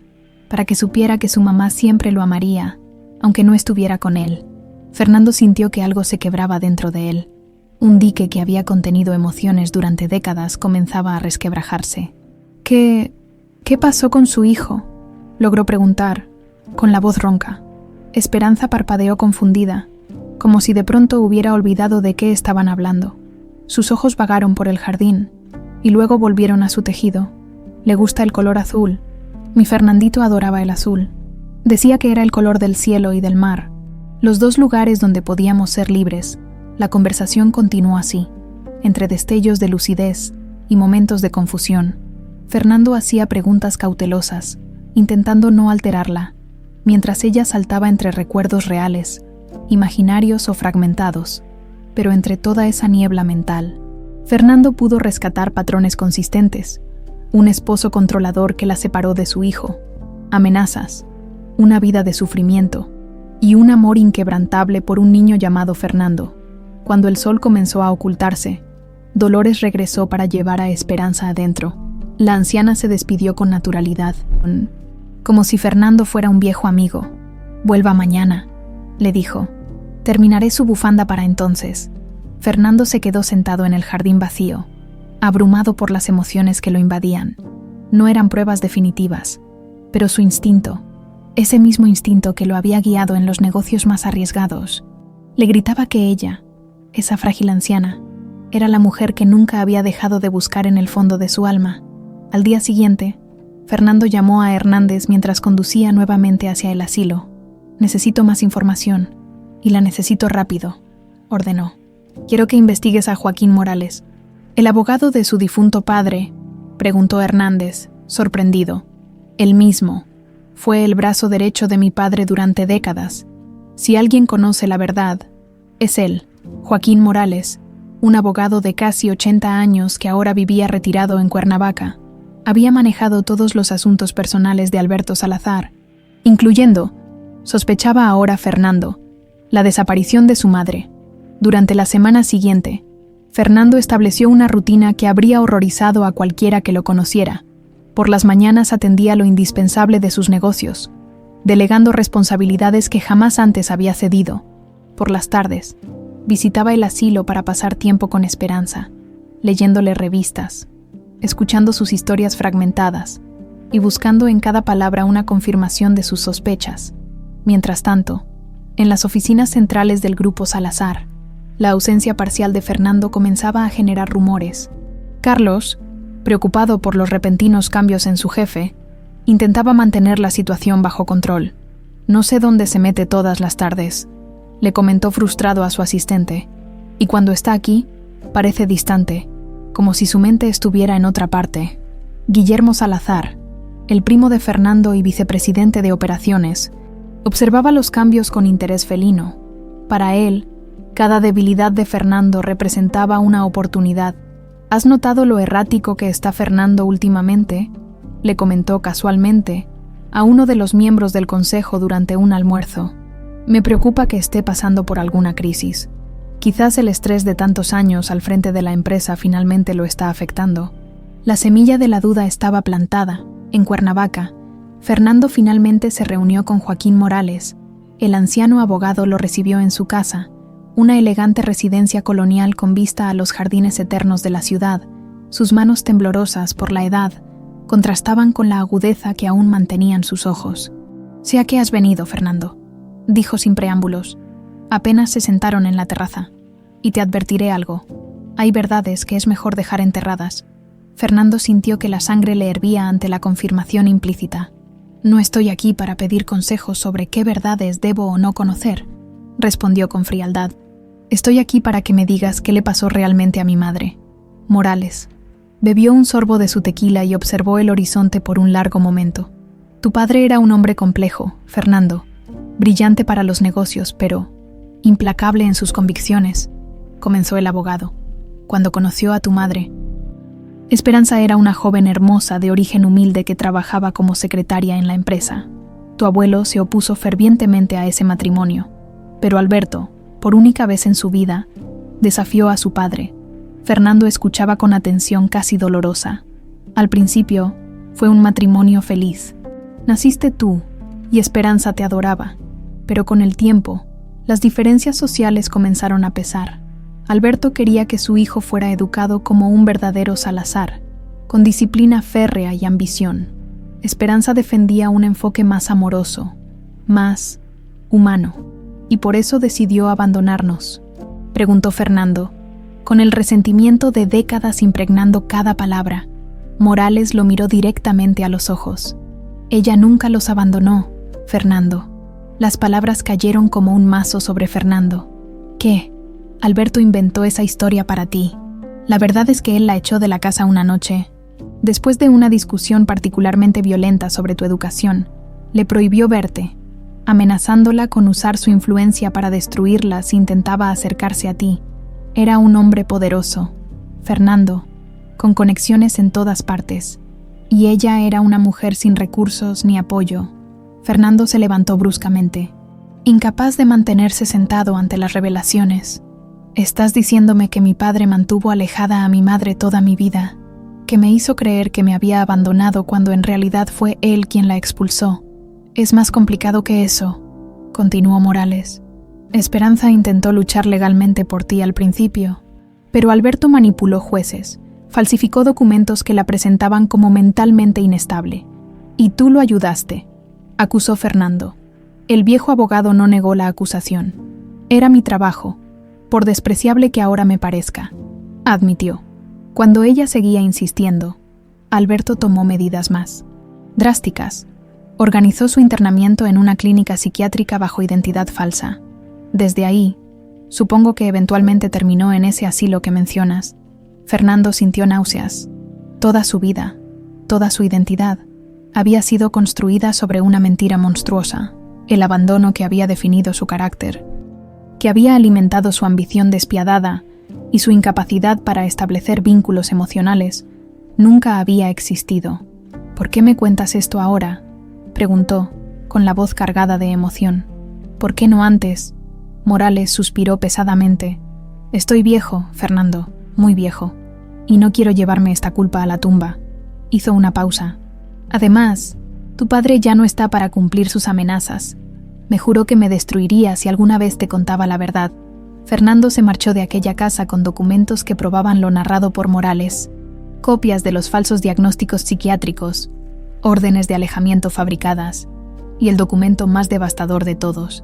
A: para que supiera que su mamá siempre lo amaría, aunque no estuviera con él. Fernando sintió que algo se quebraba dentro de él. Un dique que había contenido emociones durante décadas comenzaba a resquebrajarse. ¿Qué pasó con su hijo?», logró preguntar, con la voz ronca. Esperanza parpadeó confundida, como si de pronto hubiera olvidado de qué estaban hablando. Sus ojos vagaron por el jardín, y luego volvieron a su tejido. «Le gusta el color azul. Mi Fernandito adoraba el azul. Decía que era el color del cielo y del mar, los dos lugares donde podíamos ser libres». La conversación continuó así, entre destellos de lucidez y momentos de confusión. Fernando hacía preguntas cautelosas, intentando no alterarla, mientras ella saltaba entre recuerdos reales, imaginarios o fragmentados. Pero entre toda esa niebla mental, Fernando pudo rescatar patrones consistentes: un esposo controlador que la separó de su hijo, amenazas, una vida de sufrimiento y un amor inquebrantable por un niño llamado Fernando. Cuando el sol comenzó a ocultarse, Dolores regresó para llevar a Esperanza adentro. La anciana se despidió con naturalidad, como si Fernando fuera un viejo amigo. «Vuelva mañana», le dijo. «Terminaré su bufanda para entonces». Fernando se quedó sentado en el jardín vacío, abrumado por las emociones que lo invadían. No eran pruebas definitivas, pero su instinto, ese mismo instinto que lo había guiado en los negocios más arriesgados, le gritaba que ella, esa frágil anciana, era la mujer que nunca había dejado de buscar en el fondo de su alma. Al día siguiente, Fernando llamó a Hernández mientras conducía nuevamente hacia el asilo. «Necesito más información, y la necesito rápido», ordenó. «Quiero que investigues a Joaquín Morales». «¿El abogado de su difunto padre?», preguntó Hernández, sorprendido. «El mismo. Fue el brazo derecho de mi padre durante décadas. Si alguien conoce la verdad, es él, Joaquín Morales, un abogado de casi 80 años que ahora vivía retirado en Cuernavaca. Había manejado todos los asuntos personales de Alberto Salazar, incluyendo, sospechaba ahora Fernando, la desaparición de su madre. Durante la semana siguiente, Fernando estableció una rutina que habría horrorizado a cualquiera que lo conociera. Por las mañanas atendía lo indispensable de sus negocios, delegando responsabilidades que jamás antes había cedido. Por las tardes, visitaba el asilo para pasar tiempo con Esperanza, leyéndole revistas, escuchando sus historias fragmentadas y buscando en cada palabra una confirmación de sus sospechas. Mientras tanto, en las oficinas centrales del Grupo Salazar, la ausencia parcial de Fernando comenzaba a generar rumores. Carlos, preocupado por los repentinos cambios en su jefe, intentaba mantener la situación bajo control. «No sé dónde se mete todas las tardes», le comentó frustrado a su asistente, «y cuando está aquí, parece distante, como si su mente estuviera en otra parte». Guillermo Salazar, el primo de Fernando y vicepresidente de operaciones, observaba los cambios con interés felino. Para él, cada debilidad de Fernando representaba una oportunidad. «¿Has notado lo errático que está Fernando últimamente?», le comentó casualmente a uno de los miembros del consejo durante un almuerzo. «Me preocupa que esté pasando por alguna crisis. Quizás el estrés de tantos años al frente de la empresa finalmente lo está afectando». La semilla de la duda estaba plantada. En Cuernavaca, Fernando finalmente se reunió con Joaquín Morales. El anciano abogado lo recibió en su casa, una elegante residencia colonial con vista a los jardines eternos de la ciudad. Sus manos temblorosas por la edad contrastaban con la agudeza que aún mantenían sus ojos. «Sé a qué has venido, Fernando», dijo sin preámbulos. Apenas se sentaron en la terraza. «Y te advertiré algo. Hay verdades que es mejor dejar enterradas». Fernando sintió que la sangre le hervía ante la confirmación implícita. «No estoy aquí para pedir consejos sobre qué verdades debo o no conocer», respondió con frialdad. «Estoy aquí para que me digas qué le pasó realmente a mi madre». Morales bebió un sorbo de su tequila y observó el horizonte por un largo momento. «Tu padre era un hombre complejo, Fernando, brillante para los negocios, pero implacable en sus convicciones», comenzó el abogado. «Cuando conoció a tu madre, Esperanza era una joven hermosa de origen humilde que trabajaba como secretaria en la empresa. Tu abuelo se opuso fervientemente a ese matrimonio, pero Alberto, por única vez en su vida, desafió a su padre. Fernando escuchaba con atención casi dolorosa. Al principio, fue un matrimonio feliz. Naciste tú, y Esperanza te adoraba, pero con el tiempo, las diferencias sociales comenzaron a pesar. Alberto quería que su hijo fuera educado como un verdadero Salazar, con disciplina férrea y ambición. Esperanza defendía un enfoque más amoroso, más humano, y por eso decidió abandonarnos, preguntó Fernando, con el resentimiento de décadas impregnando cada palabra. Morales lo miró directamente a los ojos. Ella nunca los abandonó, Fernando. Las palabras cayeron como un mazo sobre Fernando. ¿Qué? Alberto inventó esa historia para ti. La verdad es que él la echó de la casa una noche. Después de una discusión particularmente violenta sobre tu educación, le prohibió verte. Amenazándola con usar su influencia para destruirla si intentaba acercarse a ti. Era un hombre poderoso, Fernando, con conexiones en todas partes, y ella era una mujer sin recursos ni apoyo. Fernando se levantó bruscamente, incapaz de mantenerse sentado ante las revelaciones. «Estás diciéndome que mi padre mantuvo alejada a mi madre toda mi vida, que me hizo creer que me había abandonado cuando en realidad fue él quien la expulsó. Es más complicado que eso», continuó Morales. «Esperanza intentó luchar legalmente por ti al principio, pero Alberto manipuló jueces, falsificó documentos que la presentaban como mentalmente inestable. Y tú lo ayudaste», acusó Fernando. El viejo abogado no negó la acusación. «Era mi trabajo, por despreciable que ahora me parezca», admitió. Cuando ella seguía insistiendo, Alberto tomó medidas más drásticas. Organizó su internamiento en una clínica psiquiátrica bajo identidad falsa. Desde ahí, supongo que eventualmente terminó en ese asilo que mencionas. Fernando sintió náuseas. Toda su vida, toda su identidad, había sido construida sobre una mentira monstruosa, el abandono que había definido su carácter, que había alimentado su ambición despiadada y su incapacidad para establecer vínculos emocionales, nunca había existido. «¿Por qué me cuentas esto ahora?», preguntó, con la voz cargada de emoción. «¿Por qué no antes?». Morales suspiró pesadamente. «Estoy viejo, Fernando. muy viejo, y no quiero llevarme esta culpa a la tumba. Hizo una pausa. Además, tu padre ya no está para cumplir sus amenazas. Me juró que me destruiría si alguna vez te contaba la verdad. Fernando se marchó de aquella casa con documentos que probaban lo narrado por Morales, copias de los falsos diagnósticos psiquiátricos, órdenes de alejamiento fabricadas, y el documento más devastador de todos,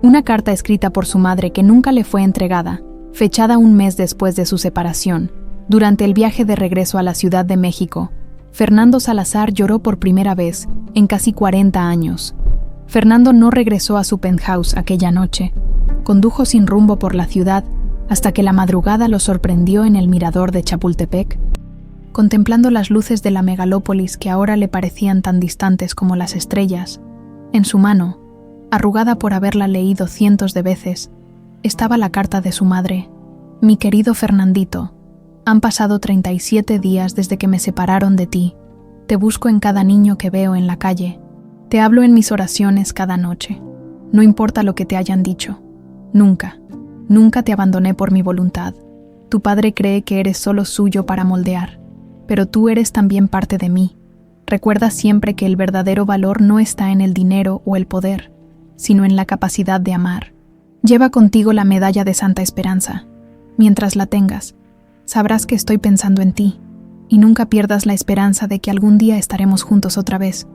A: una carta escrita por su madre que nunca le fue entregada, fechada un mes después de su separación. Durante el viaje de regreso a la Ciudad de México, Fernando Salazar lloró por primera vez en casi 40 años. Fernando no regresó a su penthouse aquella noche. Condujo sin rumbo por la ciudad hasta que la madrugada lo sorprendió en el mirador de Chapultepec, contemplando las luces de la megalópolis que ahora le parecían tan distantes como las estrellas. En su mano, arrugada por haberla leído cientos de veces, estaba la carta de su madre. Mi querido Fernandito, han pasado 37 días desde que me separaron de ti. Te busco en cada niño que veo en la calle. Te hablo en mis oraciones cada noche. No importa lo que te hayan dicho. Nunca te abandoné por mi voluntad. Tu padre cree que eres solo suyo para moldear, pero tú eres también parte de mí. Recuerda siempre que el verdadero valor no está en el dinero o el poder, sino en la capacidad de amar. Lleva contigo la medalla de Santa Esperanza. Mientras la tengas, sabrás que estoy pensando en ti, y nunca pierdas la esperanza de que algún día estaremos juntos otra vez.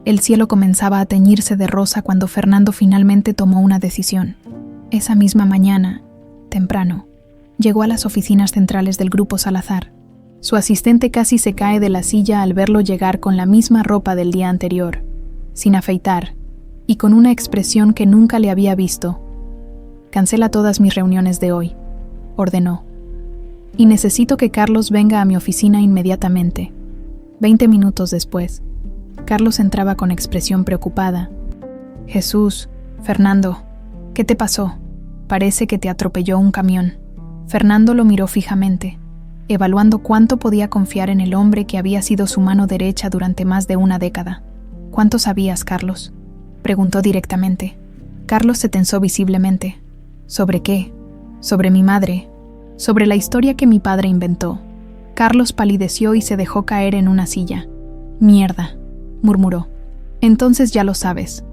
A: El cielo comenzaba a teñirse de rosa cuando Fernando finalmente tomó una decisión. Esa misma mañana, temprano, llegó a las oficinas centrales del Grupo Salazar. Su asistente casi se cae de la silla al verlo llegar con la misma ropa del día anterior, sin afeitar, y con una expresión que nunca le había visto. Cancela todas mis reuniones de hoy, ordenó. Y necesito que Carlos venga a mi oficina inmediatamente. 20 minutos después, Carlos entraba con expresión preocupada. Jesús, Fernando, ¿qué te pasó? Parece que te atropelló un camión. Fernando lo miró fijamente, evaluando cuánto podía confiar en el hombre que había sido su mano derecha durante más de una década. ¿Cuánto sabías, Carlos?, preguntó directamente. Carlos se tensó visiblemente. ¿Sobre qué? Sobre mi madre. Sobre la historia que mi padre inventó. Carlos palideció y se dejó caer en una silla. Mierda, murmuró. Entonces ya lo sabes.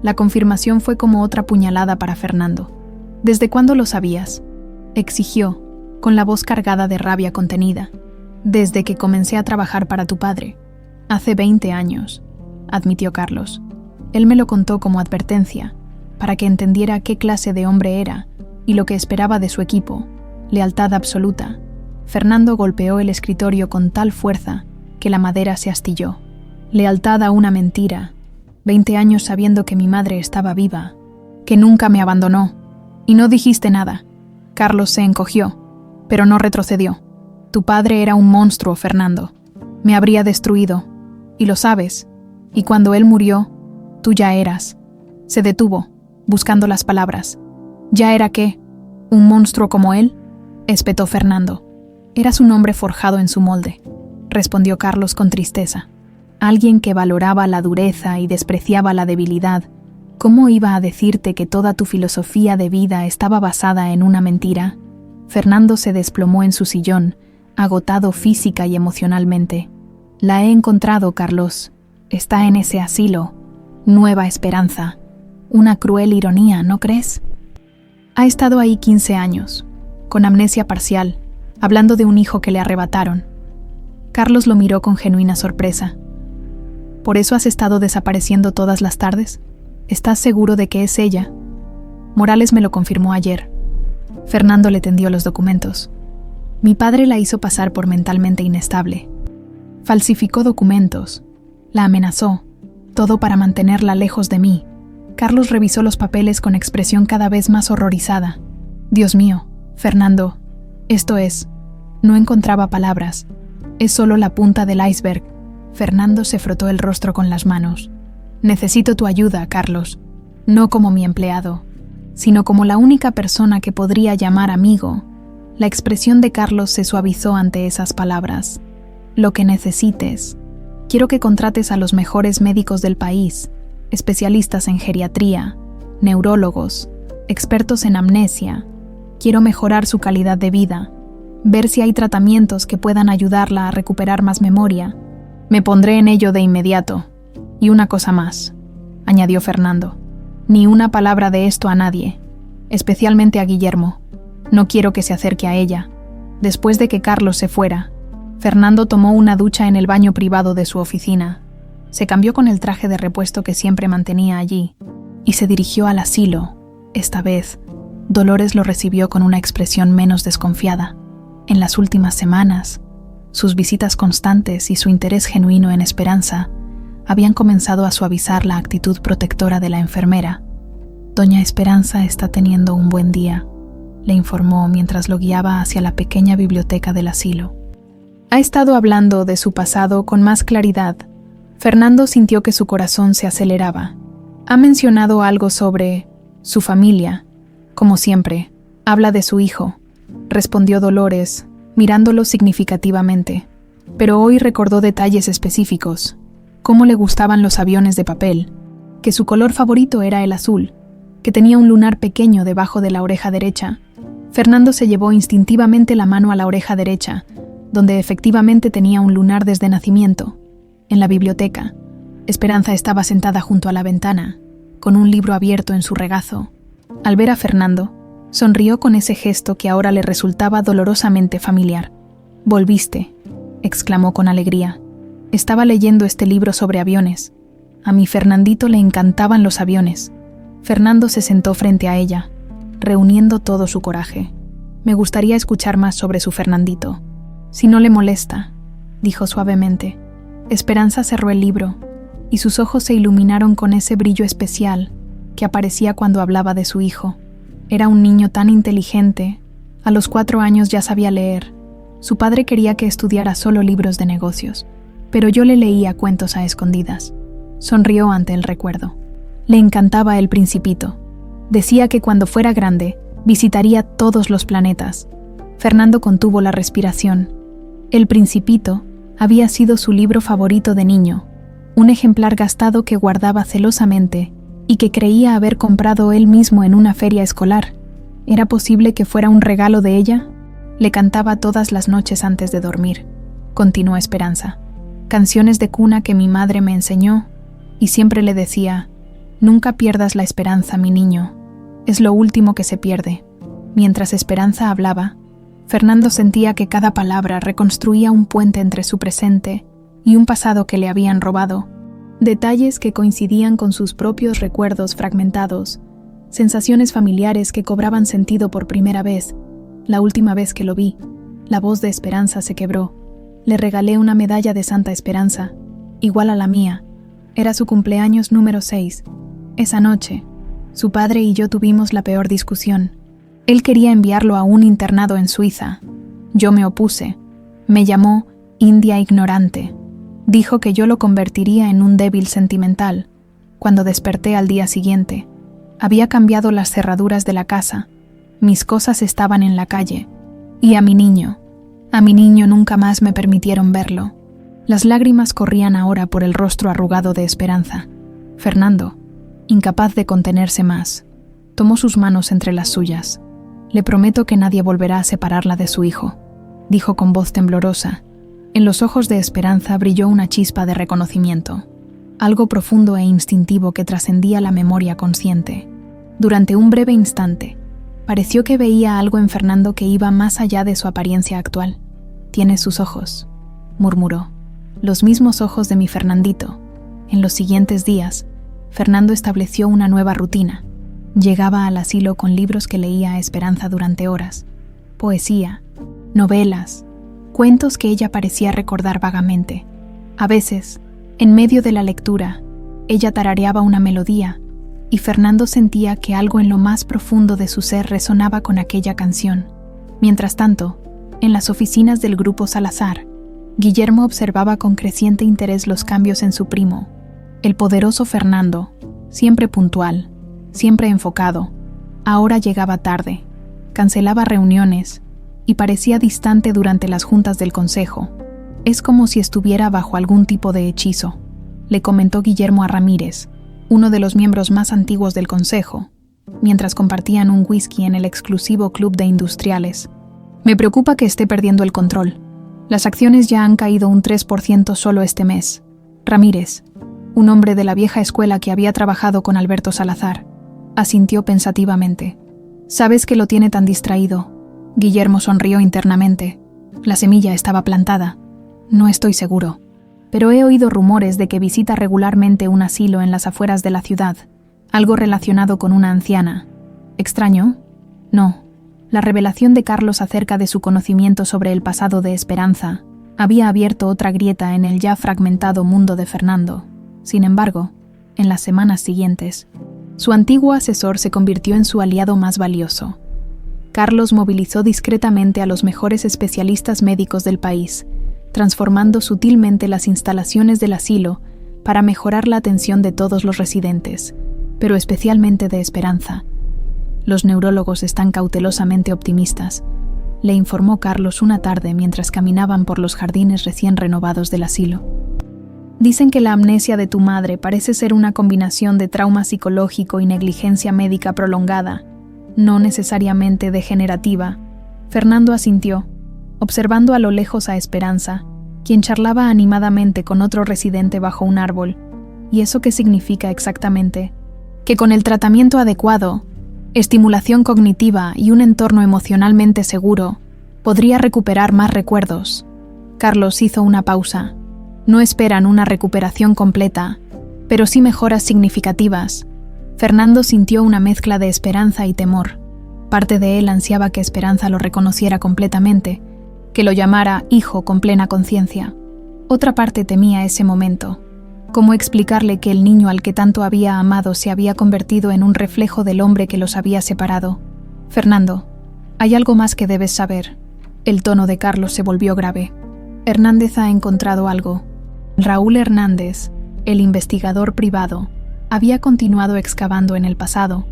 A: La confirmación fue como otra puñalada para Fernando. ¿Desde cuándo lo sabías?, exigió, con la voz cargada de rabia contenida. Desde que comencé a trabajar para tu padre. Hace 20 años, admitió Carlos. Él me lo contó como advertencia, para que entendiera qué clase de hombre era y lo que esperaba de su equipo. Lealtad absoluta. Fernando golpeó el escritorio con tal fuerza que la madera se astilló. Lealtad a una mentira. 20 años sabiendo que mi madre estaba viva, que nunca me abandonó. Y no dijiste nada. Carlos se encogió, pero no retrocedió. Tu padre era un monstruo, Fernando. Me habría destruido. Y lo sabes. Y cuando él murió, tú ya eras. Se detuvo, buscando las palabras. ¿Ya era qué? ¿Un monstruo como él?, espetó Fernando. Eras un hombre forjado en su molde, respondió Carlos con tristeza. Alguien que valoraba la dureza y despreciaba la debilidad. ¿Cómo iba a decirte que toda tu filosofía de vida estaba basada en una mentira? Fernando se desplomó en su sillón, agotado física y emocionalmente. La he encontrado, Carlos. Está en ese asilo. Nueva Esperanza. Una cruel ironía, ¿no crees? Ha estado ahí 15 años, con amnesia parcial, hablando de un hijo que le arrebataron. Carlos lo miró con genuina sorpresa. ¿Por eso has estado desapareciendo todas las tardes? ¿Estás seguro de que es ella? Morales me lo confirmó ayer. Fernando le tendió los documentos. Mi padre la hizo pasar por mentalmente inestable. Falsificó documentos. La amenazó. Todo para mantenerla lejos de mí. Carlos revisó los papeles con expresión cada vez más horrorizada. Dios mío, Fernando, esto es... No encontraba palabras. Es solo la punta del iceberg. Fernando se frotó el rostro con las manos. Necesito tu ayuda, Carlos. No como mi empleado, sino como la única persona que podría llamar amigo. La expresión de Carlos se suavizó ante esas palabras. Lo que necesites. Quiero que contrates a los mejores médicos del país, especialistas en geriatría, neurólogos, expertos en amnesia. Quiero mejorar su calidad de vida. ver si hay tratamientos que puedan ayudarla a recuperar más memoria. Me pondré en ello de inmediato. Y una cosa más, añadió Fernando. Ni una palabra de esto a nadie, especialmente a Guillermo. No quiero que se acerque a ella. Después de que Carlos se fuera, Fernando tomó una ducha en el baño privado de su oficina. Se cambió con el traje de repuesto que siempre mantenía allí y se dirigió al asilo. Esta vez, Dolores lo recibió con una expresión menos desconfiada. En las últimas semanas, sus visitas constantes y su interés genuino en Esperanza habían comenzado a suavizar la actitud protectora de la enfermera. Doña Esperanza está teniendo un buen día, le informó mientras lo guiaba hacia la pequeña biblioteca del asilo. Ha estado hablando de su pasado con más claridad. Fernando sintió que su corazón se aceleraba. Ha mencionado algo sobre su familia. Como siempre, habla de su hijo, respondió Dolores, mirándolo significativamente. Pero hoy recordó detalles específicos. Cómo le gustaban los aviones de papel, que su color favorito era el azul, que tenía un lunar pequeño debajo de la oreja derecha. Fernando se llevó instintivamente la mano a la oreja derecha, donde efectivamente tenía un lunar desde nacimiento. En la biblioteca, Esperanza estaba sentada junto a la ventana, con un libro abierto en su regazo. Al ver a Fernando, sonrió con ese gesto que ahora le resultaba dolorosamente familiar. «Volviste», exclamó con alegría. «Estaba leyendo este libro sobre aviones. A mi Fernandito le encantaban los aviones». Fernando se sentó frente a ella, reuniendo todo su coraje. «Me gustaría escuchar más sobre su Fernandito. Si no le molesta», dijo suavemente. Esperanza cerró el libro, y sus ojos se iluminaron con ese brillo especial que aparecía cuando hablaba de su hijo. Era un niño tan inteligente. A los 4 años ya sabía leer. Su padre quería que estudiara solo libros de negocios, pero yo le leía cuentos a escondidas. Sonrió ante el recuerdo. Le encantaba El Principito. Decía que cuando fuera grande, visitaría todos los planetas. Fernando contuvo la respiración. El Principito había sido su libro favorito de niño, un ejemplar gastado que guardaba celosamente y que creía haber comprado él mismo en una feria escolar. ¿Era posible que fuera un regalo de ella? Le cantaba todas las noches antes de dormir, continuó Esperanza. Canciones de cuna que mi madre me enseñó, y siempre le decía: «Nunca pierdas la esperanza, mi niño. Es lo último que se pierde». Mientras Esperanza hablaba, Fernando sentía que cada palabra reconstruía un puente entre su presente y un pasado que le habían robado. Detalles que coincidían con sus propios recuerdos fragmentados, sensaciones familiares que cobraban sentido por primera vez. La última vez que lo vi, la voz de Esperanza se quebró. Le regalé una medalla de Santa Esperanza, igual a la mía. Era su cumpleaños número 6. Esa noche, su padre y yo tuvimos la peor discusión. Él quería enviarlo a un internado en Suiza. Yo me opuse. Me llamó India ignorante. Dijo que yo lo convertiría en un débil sentimental. Cuando desperté al día siguiente, había cambiado las cerraduras de la casa. Mis cosas estaban en la calle. Y a mi niño nunca más me permitieron verlo. Las lágrimas corrían ahora por el rostro arrugado de Esperanza. Fernando, incapaz de contenerse más, tomó sus manos entre las suyas. «Le prometo que nadie volverá a separarla de su hijo», dijo con voz temblorosa. En los ojos de Esperanza brilló una chispa de reconocimiento, algo profundo e instintivo que trascendía la memoria consciente. Durante un breve instante, pareció que veía algo en Fernando que iba más allá de su apariencia actual. «Tiene sus ojos», murmuró. «Los mismos ojos de mi Fernandito». En los siguientes días, Fernando estableció una nueva rutina. Llegaba al asilo con libros que leía a Esperanza durante horas. Poesía, novelas, cuentos que ella parecía recordar vagamente. A veces, en medio de la lectura, ella tarareaba una melodía, y Fernando sentía que algo en lo más profundo de su ser resonaba con aquella canción. Mientras tanto, en las oficinas del Grupo Salazar, Guillermo observaba con creciente interés los cambios en su primo. El poderoso Fernando, siempre puntual, siempre enfocado, ahora llegaba tarde, cancelaba reuniones y parecía distante durante las juntas del consejo. «Es como si estuviera bajo algún tipo de hechizo», le comentó Guillermo a Ramírez, uno de los miembros más antiguos del consejo, mientras compartían un whisky en el exclusivo club de industriales. Me preocupa que esté perdiendo el control. Las acciones ya han caído un 3% solo este mes. Ramírez, un hombre de la vieja escuela que había trabajado con Alberto Salazar, asintió pensativamente. ¿Sabes que lo tiene tan distraído? Guillermo sonrió internamente. La semilla estaba plantada. No estoy seguro, pero he oído rumores de que visita regularmente un asilo en las afueras de la ciudad, algo relacionado con una anciana. ¿Extraño? No. La revelación de Carlos acerca de su conocimiento sobre el pasado de Esperanza había abierto otra grieta en el ya fragmentado mundo de Fernando. Sin embargo, en las semanas siguientes, su antiguo asesor se convirtió en su aliado más valioso. Carlos movilizó discretamente a los mejores especialistas médicos del país, transformando sutilmente las instalaciones del asilo para mejorar la atención de todos los residentes, pero especialmente de Esperanza. Los neurólogos están cautelosamente optimistas, le informó Carlos una tarde mientras caminaban por los jardines recién renovados del asilo. Dicen que la amnesia de tu madre parece ser una combinación de trauma psicológico y negligencia médica prolongada, no necesariamente degenerativa. Fernando asintió, observando a lo lejos a Esperanza, quien charlaba animadamente con otro residente bajo un árbol. ¿Y eso qué significa exactamente? Que con el tratamiento adecuado, estimulación cognitiva y un entorno emocionalmente seguro, podría recuperar más recuerdos. Carlos hizo una pausa. No esperan una recuperación completa, pero sí mejoras significativas. Fernando sintió una mezcla de esperanza y temor. Parte de él ansiaba que Esperanza lo reconociera completamente, que lo llamara hijo con plena conciencia. Otra parte temía ese momento. ¿Cómo explicarle que el niño al que tanto había amado se había convertido en un reflejo del hombre que los había separado? Fernando, hay algo más que debes saber. El tono de Carlos se volvió grave. Hernández ha encontrado algo. Raúl Hernández, el investigador privado, había continuado excavando en el pasado,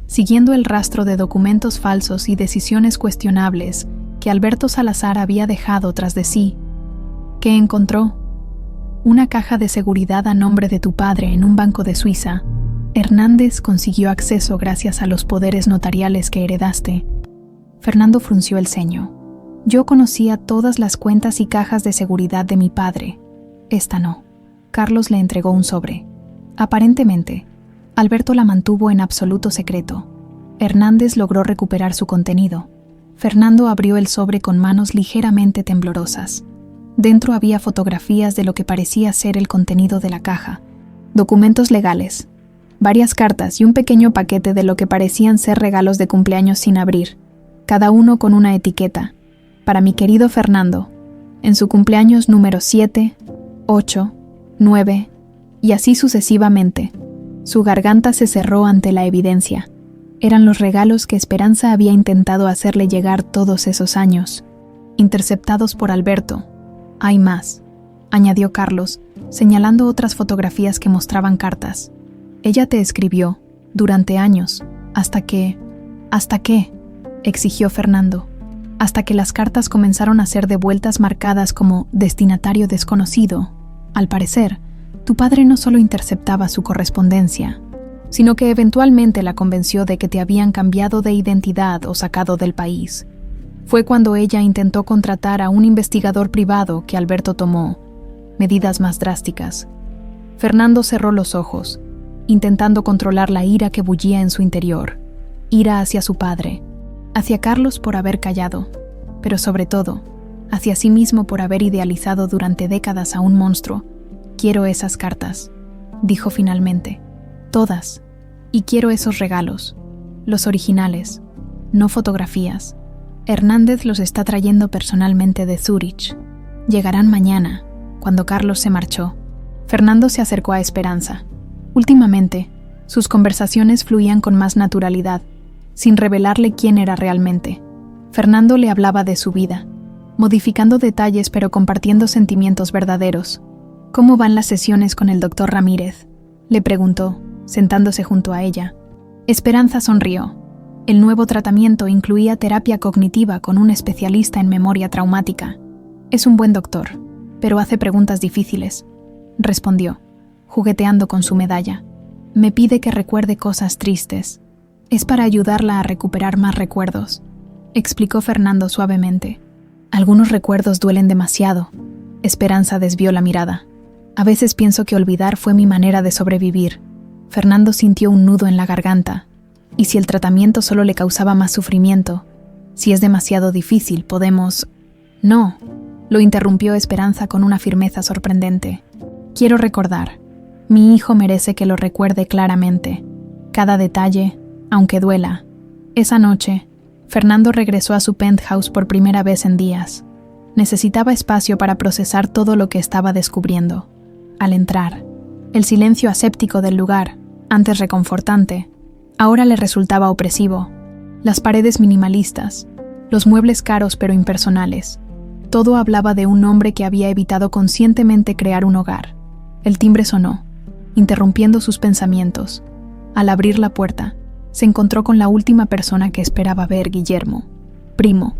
A: siguiendo el rastro de documentos falsos y decisiones cuestionables que Alberto Salazar había dejado tras de sí. ¿Qué encontró? Una caja de seguridad a nombre de tu padre en un banco de Suiza. Hernández consiguió acceso gracias a los poderes notariales que heredaste. Fernando frunció el ceño. Yo conocía todas las cuentas y cajas de seguridad de mi padre. Esta no. Carlos le entregó un sobre. Aparentemente, Alberto la mantuvo en absoluto secreto. Hernández logró recuperar su contenido. Fernando abrió el sobre con manos ligeramente temblorosas. Dentro había fotografías de lo que parecía ser el contenido de la caja, documentos legales, varias cartas y un pequeño paquete de lo que parecían ser regalos de cumpleaños sin abrir, cada uno con una etiqueta. Para mi querido Fernando, en su cumpleaños número 7, 8, 9, y así sucesivamente. Su garganta se cerró ante la evidencia. Eran los regalos que Esperanza había intentado hacerle llegar todos esos años, interceptados por Alberto. Hay más, añadió Carlos, señalando otras fotografías que mostraban cartas. Ella te escribió, durante años, ¿hasta qué? Exigió Fernando. Hasta que las cartas comenzaron a ser devueltas marcadas como destinatario desconocido. Al parecer, tu padre no solo interceptaba su correspondencia, sino que eventualmente la convenció de que te habían cambiado de identidad o sacado del país. Fue cuando ella intentó contratar a un investigador privado que Alberto tomó medidas más drásticas. Fernando cerró los ojos, intentando controlar la ira que bullía en su interior. Ira hacia su padre, hacia Carlos por haber callado, pero sobre todo, hacia sí mismo por haber idealizado durante décadas a un monstruo. Quiero esas cartas, dijo finalmente. Todas. Y quiero esos regalos. Los originales, no fotografías. Hernández los está trayendo personalmente de Zúrich. Llegarán mañana, cuando Carlos se marchó. Fernando se acercó a Esperanza. Últimamente, sus conversaciones fluían con más naturalidad, sin revelarle quién era realmente. Fernando le hablaba de su vida, modificando detalles pero compartiendo sentimientos verdaderos. ¿Cómo van las sesiones con el doctor Ramírez?, le preguntó, sentándose junto a ella. Esperanza sonrió. El nuevo tratamiento incluía terapia cognitiva con un especialista en memoria traumática. Es un buen doctor, pero hace preguntas difíciles, respondió, jugueteando con su medalla. Me pide que recuerde cosas tristes. Es para ayudarla a recuperar más recuerdos. explicó Fernando suavemente. Algunos recuerdos duelen demasiado. Esperanza desvió la mirada. A veces pienso que olvidar fue mi manera de sobrevivir. Fernando sintió un nudo en la garganta. ¿Y si el tratamiento solo le causaba más sufrimiento? Si es demasiado difícil, podemos... No, lo interrumpió Esperanza con una firmeza sorprendente. Quiero recordar. Mi hijo merece que lo recuerde claramente. Cada detalle, aunque duela. Esa noche, Fernando regresó a su penthouse por primera vez en días. Necesitaba espacio para procesar todo lo que estaba descubriendo. Al entrar, el silencio aséptico del lugar, antes reconfortante, ahora le resultaba opresivo. Las paredes minimalistas, los muebles caros pero impersonales. Todo hablaba de un hombre que había evitado conscientemente crear un hogar. El timbre sonó, interrumpiendo sus pensamientos. Al abrir la puerta, se encontró con la última persona que esperaba ver, Guillermo. «Primo»,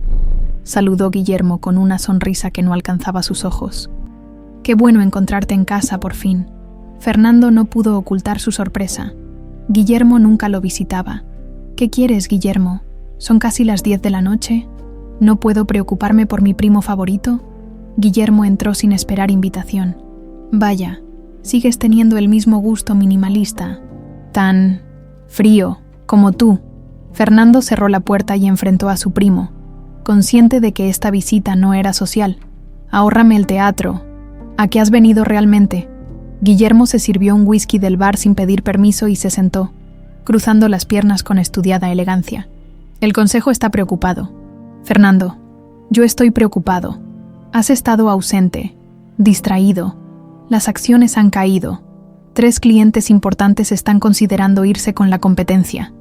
A: saludó Guillermo con una sonrisa que no alcanzaba sus ojos. «Qué bueno encontrarte en casa, por fin». Fernando no pudo ocultar su sorpresa. Guillermo nunca lo visitaba. «¿Qué quieres, Guillermo? ¿Son casi las 10 de la noche? ¿No puedo preocuparme por mi primo favorito?» Guillermo entró sin esperar invitación. «Vaya, sigues teniendo el mismo gusto minimalista. Tan frío como tú». Fernando cerró la puerta y enfrentó a su primo, consciente de que esta visita no era social. «Ahórrame el teatro. ¿A qué has venido realmente?» Guillermo se sirvió un whisky del bar sin pedir permiso y se sentó, cruzando las piernas con estudiada elegancia. «El consejo está preocupado». «Fernando, yo estoy preocupado. Has estado ausente, distraído. Las acciones han caído. 3 clientes importantes están considerando irse con la competencia».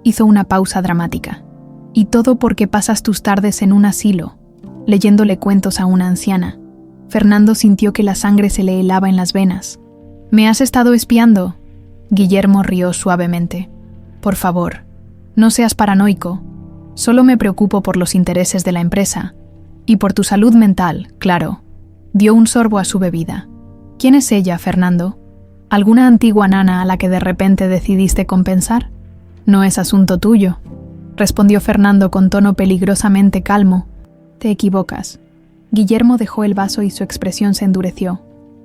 A: Hizo una pausa dramática. «Y todo porque pasas tus tardes en un asilo, leyéndole cuentos a una anciana». Fernando sintió que la sangre se le helaba en las venas. «¿Me has estado espiando?» Guillermo rió suavemente. «Por favor, no seas paranoico. Solo me preocupo por los intereses de la empresa. Y por tu salud mental, claro». Dio un sorbo a su bebida. «¿Quién es ella, Fernando? ¿Alguna antigua nana a la que de repente decidiste compensar?» «No es asunto tuyo», respondió Fernando con tono peligrosamente calmo. «Te equivocas». Guillermo dejó el vaso y su expresión se endureció.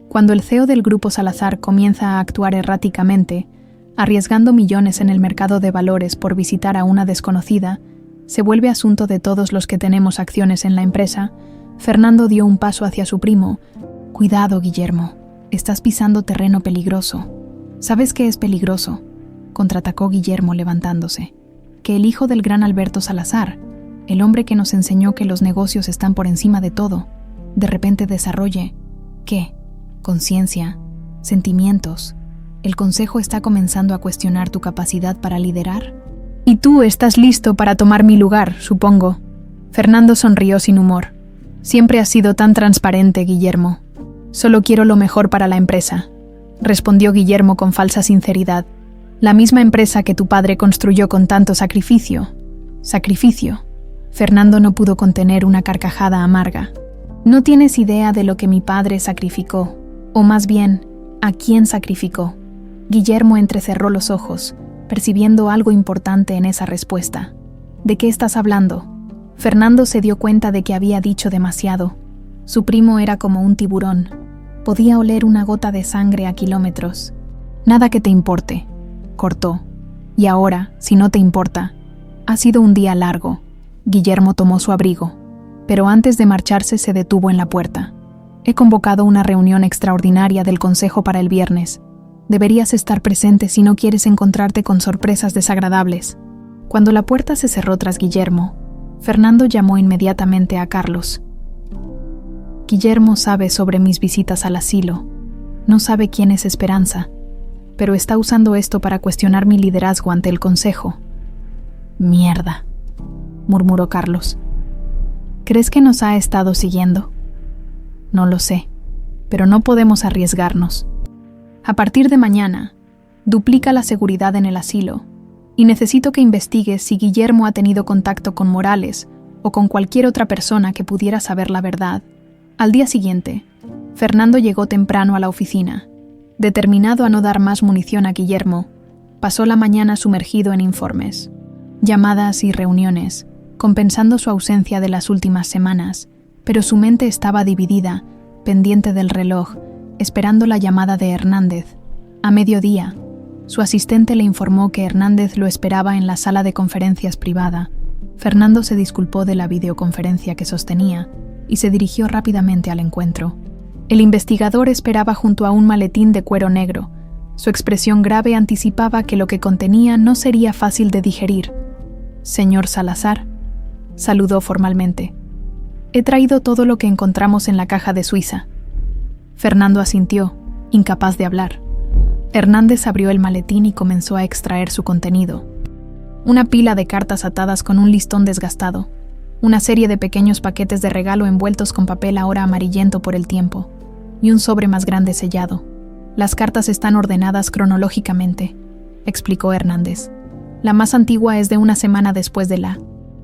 A: Cuando el CEO del Grupo Salazar comienza a actuar erráticamente, arriesgando millones en el mercado de valores por visitar a una desconocida, se vuelve asunto de todos los que tenemos acciones en la empresa. Fernando dio un paso hacia su primo. «Cuidado, Guillermo. Estás pisando terreno peligroso». «¿Sabes qué es peligroso?», contraatacó Guillermo levantándose. «Que el hijo del gran Alberto Salazar, el hombre que nos enseñó que los negocios están por encima de todo, de repente desarrolle... ¿Qué? Conciencia, sentimientos. El consejo está comenzando a cuestionar tu capacidad para liderar. Y tú estás listo para tomar mi lugar, supongo». Fernando sonrió sin humor. «Siempre has sido tan transparente, Guillermo». «Solo quiero lo mejor para la empresa», respondió Guillermo con falsa sinceridad. «La misma empresa que tu padre construyó con tanto sacrificio». «¿Sacrificio?». Fernando no pudo contener una carcajada amarga. «No tienes idea de lo que mi padre sacrificó, o más bien, ¿a quién sacrificó?». Guillermo entrecerró los ojos, percibiendo algo importante en esa respuesta. «¿De qué estás hablando?». Fernando se dio cuenta de que había dicho demasiado. Su primo era como un tiburón. Podía oler una gota de sangre a kilómetros. «Nada que te importe», cortó. «Y ahora, si no te importa, ha sido un día largo». Guillermo tomó su abrigo, pero antes de marcharse se detuvo en la puerta. «He convocado una reunión extraordinaria del Consejo para el viernes. Deberías estar presente si no quieres encontrarte con sorpresas desagradables». Cuando la puerta se cerró tras Guillermo, Fernando llamó inmediatamente a Carlos. «Guillermo sabe sobre mis visitas al asilo. No sabe quién es Esperanza, pero está usando esto para cuestionar mi liderazgo ante el Consejo». «Mierda», murmuró Carlos. «¿Crees que nos ha estado siguiendo?». «No lo sé, pero no podemos arriesgarnos. A partir de mañana, duplica la seguridad en el asilo, y necesito que investigues si Guillermo ha tenido contacto con Morales o con cualquier otra persona que pudiera saber la verdad». Al día siguiente, Fernando llegó temprano a la oficina. Determinado a no dar más munición a Guillermo, pasó la mañana sumergido en informes, llamadas y reuniones, compensando su ausencia de las últimas semanas, pero su mente estaba dividida, pendiente del reloj, esperando la llamada de Hernández. A mediodía, su asistente le informó que Hernández lo esperaba en la sala de conferencias privada. Fernando se disculpó de la videoconferencia que sostenía y se dirigió rápidamente al encuentro. El investigador esperaba junto a un maletín de cuero negro. Su expresión grave anticipaba que lo que contenía no sería fácil de digerir. «Señor Salazar», saludó formalmente. «He traído todo lo que encontramos en la caja de Suiza». Fernando asintió, incapaz de hablar. Hernández abrió el maletín y comenzó a extraer su contenido. Una pila de cartas atadas con un listón desgastado, una serie de pequeños paquetes de regalo envueltos con papel ahora amarillento por el tiempo, y un sobre más grande sellado. «Las cartas están ordenadas cronológicamente», explicó Hernández. «La más antigua es de una semana después de la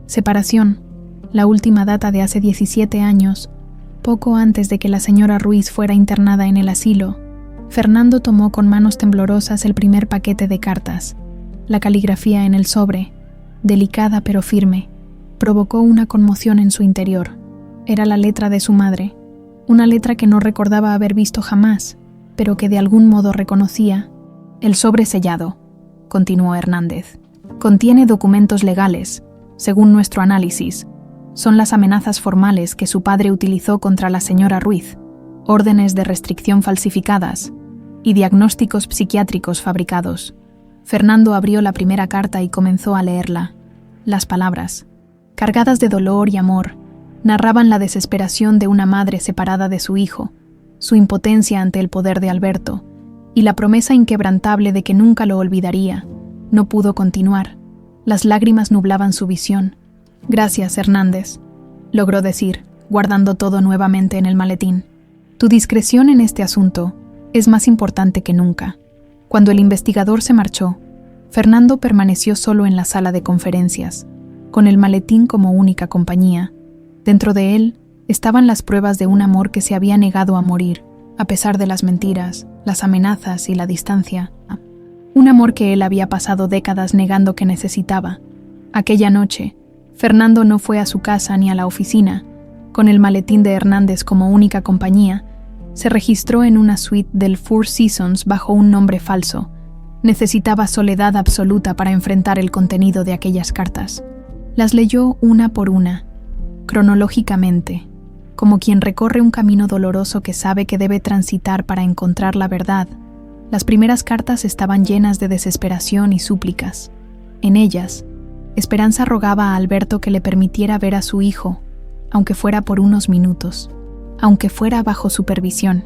A: separación. La última data de hace 17 años, poco antes de que la señora Ruiz fuera internada en el asilo». Fernando tomó con manos temblorosas el primer paquete de cartas. La caligrafía en el sobre, delicada pero firme, provocó una conmoción en su interior. Era la letra de su madre, una letra que no recordaba haber visto jamás, pero que de algún modo reconocía. «El sobre sellado», continuó Hernández, «contiene documentos legales, según nuestro análisis. Son las amenazas formales que su padre utilizó contra la señora Ruiz, órdenes de restricción falsificadas y diagnósticos psiquiátricos fabricados». Fernando abrió la primera carta y comenzó a leerla. Las palabras, cargadas de dolor y amor, narraban la desesperación de una madre separada de su hijo, su impotencia ante el poder de Alberto, y la promesa inquebrantable de que nunca lo olvidaría. No pudo continuar. Las lágrimas nublaban su visión. «Gracias, Hernández», logró decir, guardando todo nuevamente en el maletín. «Tu discreción en este asunto es más importante que nunca». Cuando el investigador se marchó, Fernando permaneció solo en la sala de conferencias, con el maletín como única compañía. Dentro de él estaban las pruebas de un amor que se había negado a morir, a pesar de las mentiras, las amenazas y la distancia. Un amor que él había pasado décadas negando que necesitaba. Aquella noche, Fernando no fue a su casa ni a la oficina. Con el maletín de Hernández como única compañía, se registró en una suite del Four Seasons bajo un nombre falso. Necesitaba soledad absoluta para enfrentar el contenido de aquellas cartas. Las leyó una por una, cronológicamente, como quien recorre un camino doloroso que sabe que debe transitar para encontrar la verdad. Las primeras cartas estaban llenas de desesperación y súplicas. En ellas, Esperanza rogaba a Alberto que le permitiera ver a su hijo, aunque fuera por unos minutos, aunque fuera bajo supervisión.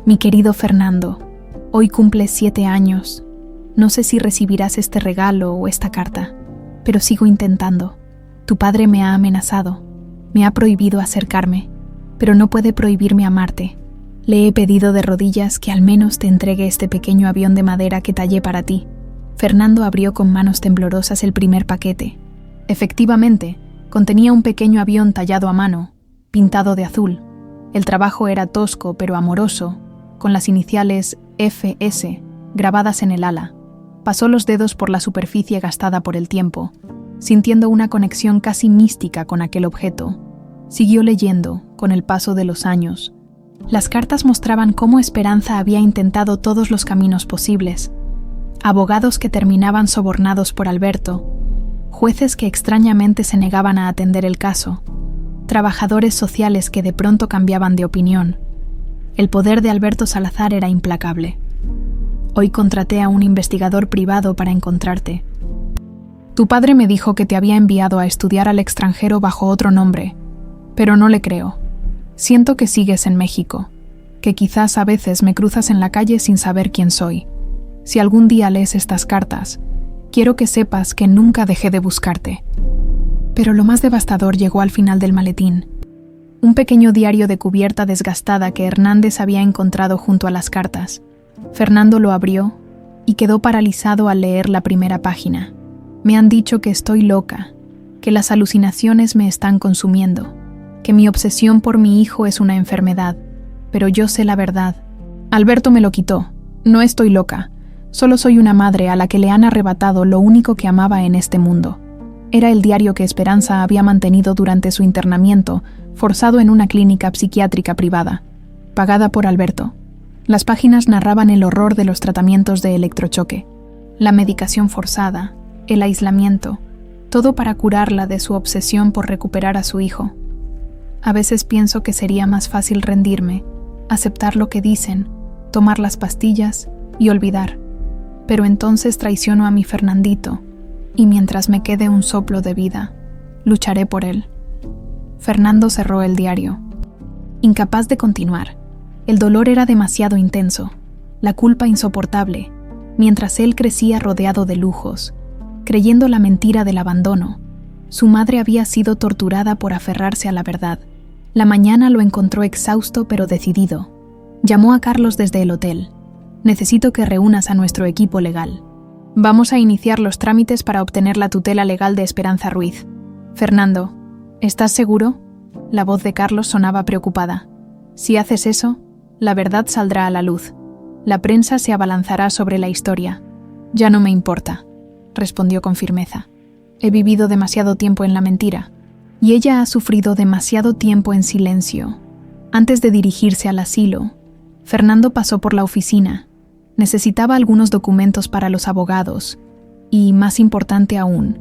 A: «Mi querido Fernando, hoy cumples 7 años. No sé si recibirás este regalo o esta carta, pero sigo intentando. Tu padre me ha amenazado, me ha prohibido acercarme, pero no puede prohibirme amarte. Le he pedido de rodillas que al menos te entregue este pequeño avión de madera que tallé para ti». Fernando abrió con manos temblorosas el primer paquete. Efectivamente, contenía un pequeño avión tallado a mano, pintado de azul. El trabajo era tosco pero amoroso, con las iniciales FS grabadas en el ala. Pasó los dedos por la superficie gastada por el tiempo, sintiendo una conexión casi mística con aquel objeto. Siguió leyendo, con el paso de los años. Las cartas mostraban cómo Esperanza había intentado todos los caminos posibles. Abogados que terminaban sobornados por Alberto, jueces que extrañamente se negaban a atender el caso, trabajadores sociales que de pronto cambiaban de opinión. El poder de Alberto Salazar era implacable. «Hoy contraté a un investigador privado para encontrarte. Tu padre me dijo que te había enviado a estudiar al extranjero bajo otro nombre, pero no le creo. Siento que sigues en México, que quizás a veces me cruzas en la calle sin saber quién soy. Si algún día lees estas cartas, quiero que sepas que nunca dejé de buscarte». Pero lo más devastador llegó al final del maletín. Un pequeño diario de cubierta desgastada que Hernández había encontrado junto a las cartas. Fernando lo abrió y quedó paralizado al leer la primera página. «Me han dicho que estoy loca, que las alucinaciones me están consumiendo, que mi obsesión por mi hijo es una enfermedad, pero yo sé la verdad. Alberto me lo quitó. No estoy loca. Solo soy una madre a la que le han arrebatado lo único que amaba en este mundo. Era el diario que Esperanza había mantenido durante su internamiento, forzado en una clínica psiquiátrica privada, pagada por Alberto. Las páginas narraban el horror de los tratamientos de electrochoque, la medicación forzada, el aislamiento, todo para curarla de su obsesión por recuperar a su hijo. A veces pienso que sería más fácil rendirme, aceptar lo que dicen, tomar las pastillas y olvidar. Pero entonces traiciono a mi Fernandito, y mientras me quede un soplo de vida, lucharé por él. Fernando cerró el diario. Incapaz de continuar, el dolor era demasiado intenso, la culpa insoportable, mientras él crecía rodeado de lujos, creyendo la mentira del abandono. Su madre había sido torturada por aferrarse a la verdad. La mañana lo encontró exhausto pero decidido. Llamó a Carlos desde el hotel. Necesito que reúnas a nuestro equipo legal. Vamos a iniciar los trámites para obtener la tutela legal de Esperanza Ruiz. Fernando, ¿estás seguro? La voz de Carlos sonaba preocupada. Si haces eso, la verdad saldrá a la luz. La prensa se abalanzará sobre la historia. Ya no me importa, respondió con firmeza. He vivido demasiado tiempo en la mentira, y ella ha sufrido demasiado tiempo en silencio. Antes de dirigirse al asilo, Fernando pasó por la oficina. Necesitaba algunos documentos para los abogados, y, más importante aún,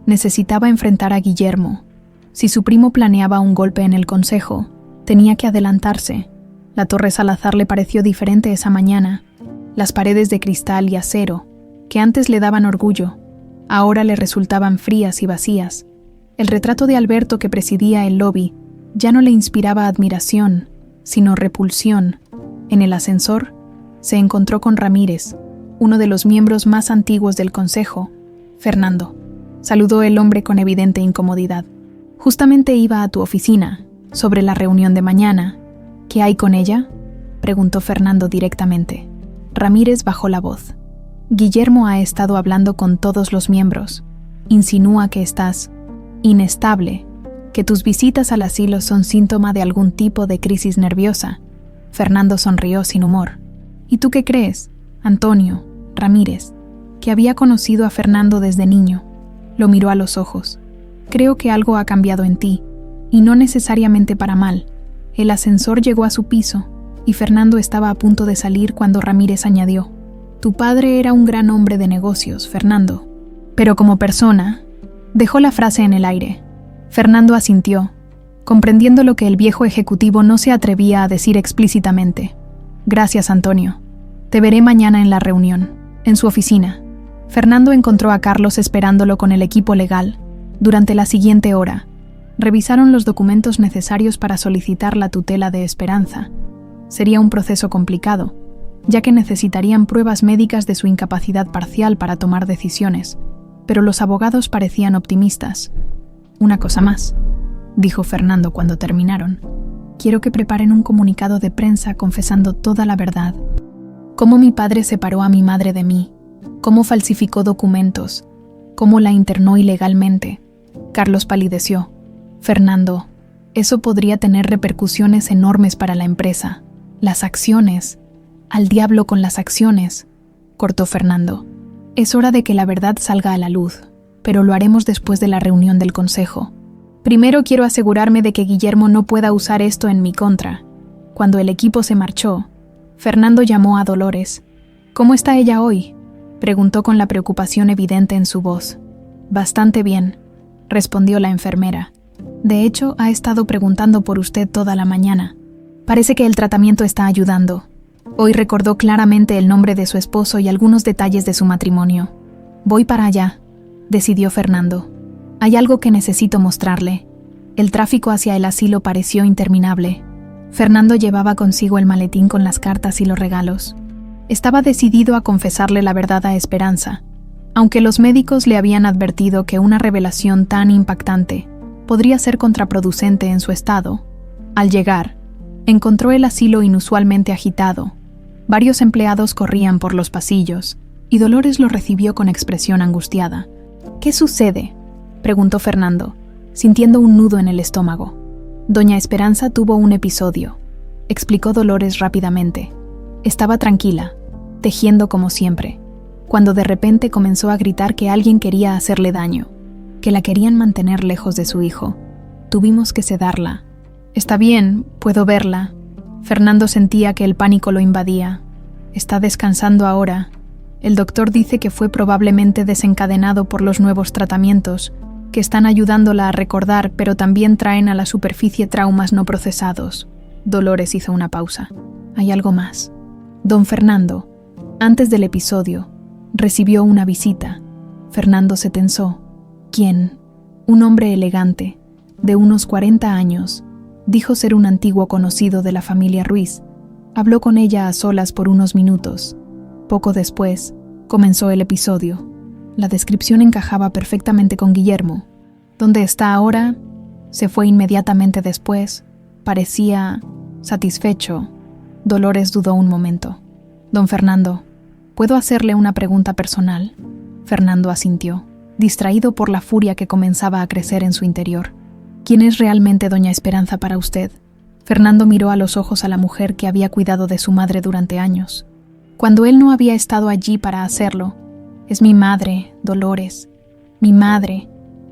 A: necesitaba enfrentar a Guillermo. Si su primo planeaba un golpe en el consejo, tenía que adelantarse. La Torre Salazar le pareció diferente esa mañana. Las paredes de cristal y acero, que antes le daban orgullo, ahora le resultaban frías y vacías. El retrato de Alberto que presidía el lobby ya no le inspiraba admiración, sino repulsión. En el ascensor se encontró con Ramírez, uno de los miembros más antiguos del consejo. Fernando, saludó el hombre con evidente incomodidad. Justamente iba a tu oficina, sobre la reunión de mañana. ¿Qué hay con ella?, preguntó Fernando directamente. Ramírez bajó la voz. Guillermo ha estado hablando con todos los miembros. Insinúa que estás inestable, que tus visitas al asilo son síntoma de algún tipo de crisis nerviosa. Fernando sonrió sin humor. ¿Y tú qué crees, Antonio, Ramírez, que había conocido a Fernando desde niño? Lo miró a los ojos. Creo que algo ha cambiado en ti, y no necesariamente para mal. El ascensor llegó a su piso, y Fernando estaba a punto de salir cuando Ramírez añadió: Tu padre era un gran hombre de negocios, Fernando. Pero como persona, dejó la frase en el aire. Fernando asintió, comprendiendo lo que el viejo ejecutivo no se atrevía a decir explícitamente. Gracias, Antonio. Te veré mañana en la reunión, en su oficina. Fernando encontró a Carlos esperándolo con el equipo legal. Durante la siguiente hora, revisaron los documentos necesarios para solicitar la tutela de Esperanza. Sería un proceso complicado, ya que necesitarían pruebas médicas de su incapacidad parcial para tomar decisiones, pero los abogados parecían optimistas. Una cosa más, dijo Fernando cuando terminaron. Quiero que preparen un comunicado de prensa confesando toda la verdad. Cómo mi padre separó a mi madre de mí, cómo falsificó documentos, cómo la internó ilegalmente. Carlos palideció. Fernando, eso podría tener repercusiones enormes para la empresa. Las acciones. Al diablo con las acciones, cortó Fernando. Es hora de que la verdad salga a la luz, pero lo haremos después de la reunión del consejo. Primero quiero asegurarme de que Guillermo no pueda usar esto en mi contra. Cuando el equipo se marchó, Fernando llamó a Dolores. ¿Cómo está ella hoy?, preguntó con la preocupación evidente en su voz. Bastante bien, respondió la enfermera. De hecho, ha estado preguntando por usted toda la mañana. Parece que el tratamiento está ayudando. Hoy recordó claramente el nombre de su esposo y algunos detalles de su matrimonio. Voy para allá, decidió Fernando. Hay algo que necesito mostrarle. El tráfico hacia el asilo pareció interminable. Fernando llevaba consigo el maletín con las cartas y los regalos. Estaba decidido a confesarle la verdad a Esperanza, aunque los médicos le habían advertido que una revelación tan impactante podría ser contraproducente en su estado. Al llegar, encontró el asilo inusualmente agitado. Varios empleados corrían por los pasillos, y Dolores lo recibió con expresión angustiada. ¿Qué sucede?, preguntó Fernando, sintiendo un nudo en el estómago. Doña Esperanza tuvo un episodio, explicó Dolores rápidamente. Estaba tranquila, tejiendo como siempre, cuando de repente comenzó a gritar que alguien quería hacerle daño. que la querían mantener lejos de su hijo. Tuvimos que sedarla. Está bien, puedo verla. Fernando sentía que el pánico lo invadía. Está descansando ahora. El doctor dice que fue probablemente desencadenado por los nuevos tratamientos, que están ayudándola a recordar, pero también traen a la superficie traumas no procesados. Dolores hizo una pausa. Hay algo más. Don Fernando, antes del episodio, recibió una visita. Fernando se tensó. ¿Quién? Un hombre elegante, de unos 40 años. Dijo ser un antiguo conocido de la familia Ruiz. Habló con ella a solas por unos minutos. Poco después, comenzó el episodio. La descripción encajaba perfectamente con Guillermo. ¿Dónde está ahora? Se fue inmediatamente después. Parecía satisfecho. Dolores dudó un momento. Don Fernando, ¿puedo hacerle una pregunta personal? Fernando asintió, distraído por la furia que comenzaba a crecer en su interior. ¿Quién es realmente doña Esperanza para usted? Fernando miró a los ojos a la mujer que había cuidado de su madre durante años. Cuando él no había estado allí para hacerlo, es mi madre, Dolores. Mi madre,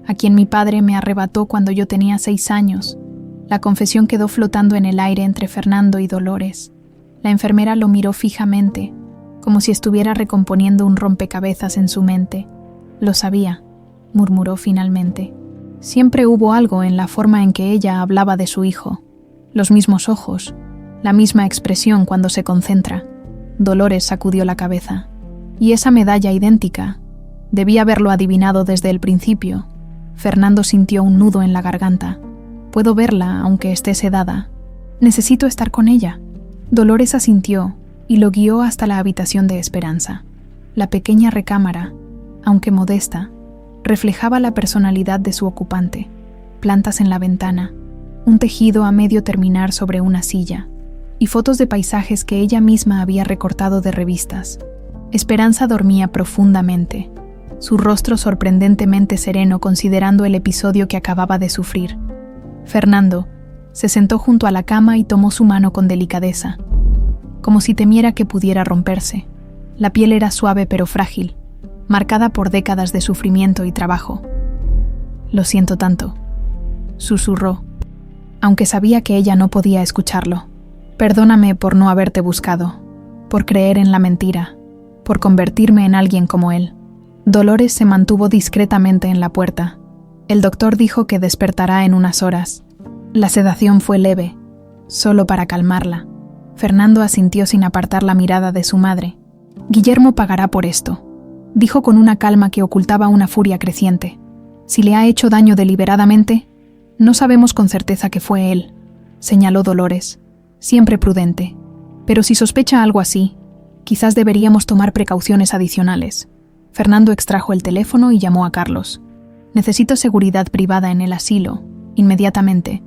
A: a quien mi padre me arrebató cuando yo tenía 6 años. La confesión quedó flotando en el aire entre Fernando y Dolores. La enfermera lo miró fijamente, como si estuviera recomponiendo un rompecabezas en su mente. Lo sabía, murmuró finalmente. Siempre hubo algo en la forma en que ella hablaba de su hijo. Los mismos ojos, la misma expresión cuando se concentra. Dolores sacudió la cabeza. Y esa medalla idéntica. Debía haberlo adivinado desde el principio. Fernando sintió un nudo en la garganta. Puedo verla, aunque esté sedada. Necesito estar con ella. Dolores asintió y lo guió hasta la habitación de Esperanza. La pequeña recámara, aunque modesta, reflejaba la personalidad de su ocupante. Plantas en la ventana, un tejido a medio terminar sobre una silla, y fotos de paisajes que ella misma había recortado de revistas. Esperanza dormía profundamente, su rostro sorprendentemente sereno considerando el episodio que acababa de sufrir. Fernando se sentó junto a la cama y tomó su mano con delicadeza, como si temiera que pudiera romperse. La piel era suave pero frágil, marcada por décadas de sufrimiento y trabajo. «Lo siento tanto», susurró, aunque sabía que ella no podía escucharlo. «Perdóname por no haberte buscado, por creer en la mentira, por convertirme en alguien como él». Dolores se mantuvo discretamente en la puerta. El doctor dijo que despertará en unas horas. La sedación fue leve, solo para calmarla. Fernando asintió sin apartar la mirada de su madre. «Guillermo pagará por esto», dijo con una calma que ocultaba una furia creciente. «Si le ha hecho daño deliberadamente, no sabemos con certeza que fue él», señaló Dolores, siempre prudente. «Pero si sospecha algo así, quizás deberíamos tomar precauciones adicionales». Fernando extrajo el teléfono y llamó a Carlos. «Necesito seguridad privada en el asilo, inmediatamente,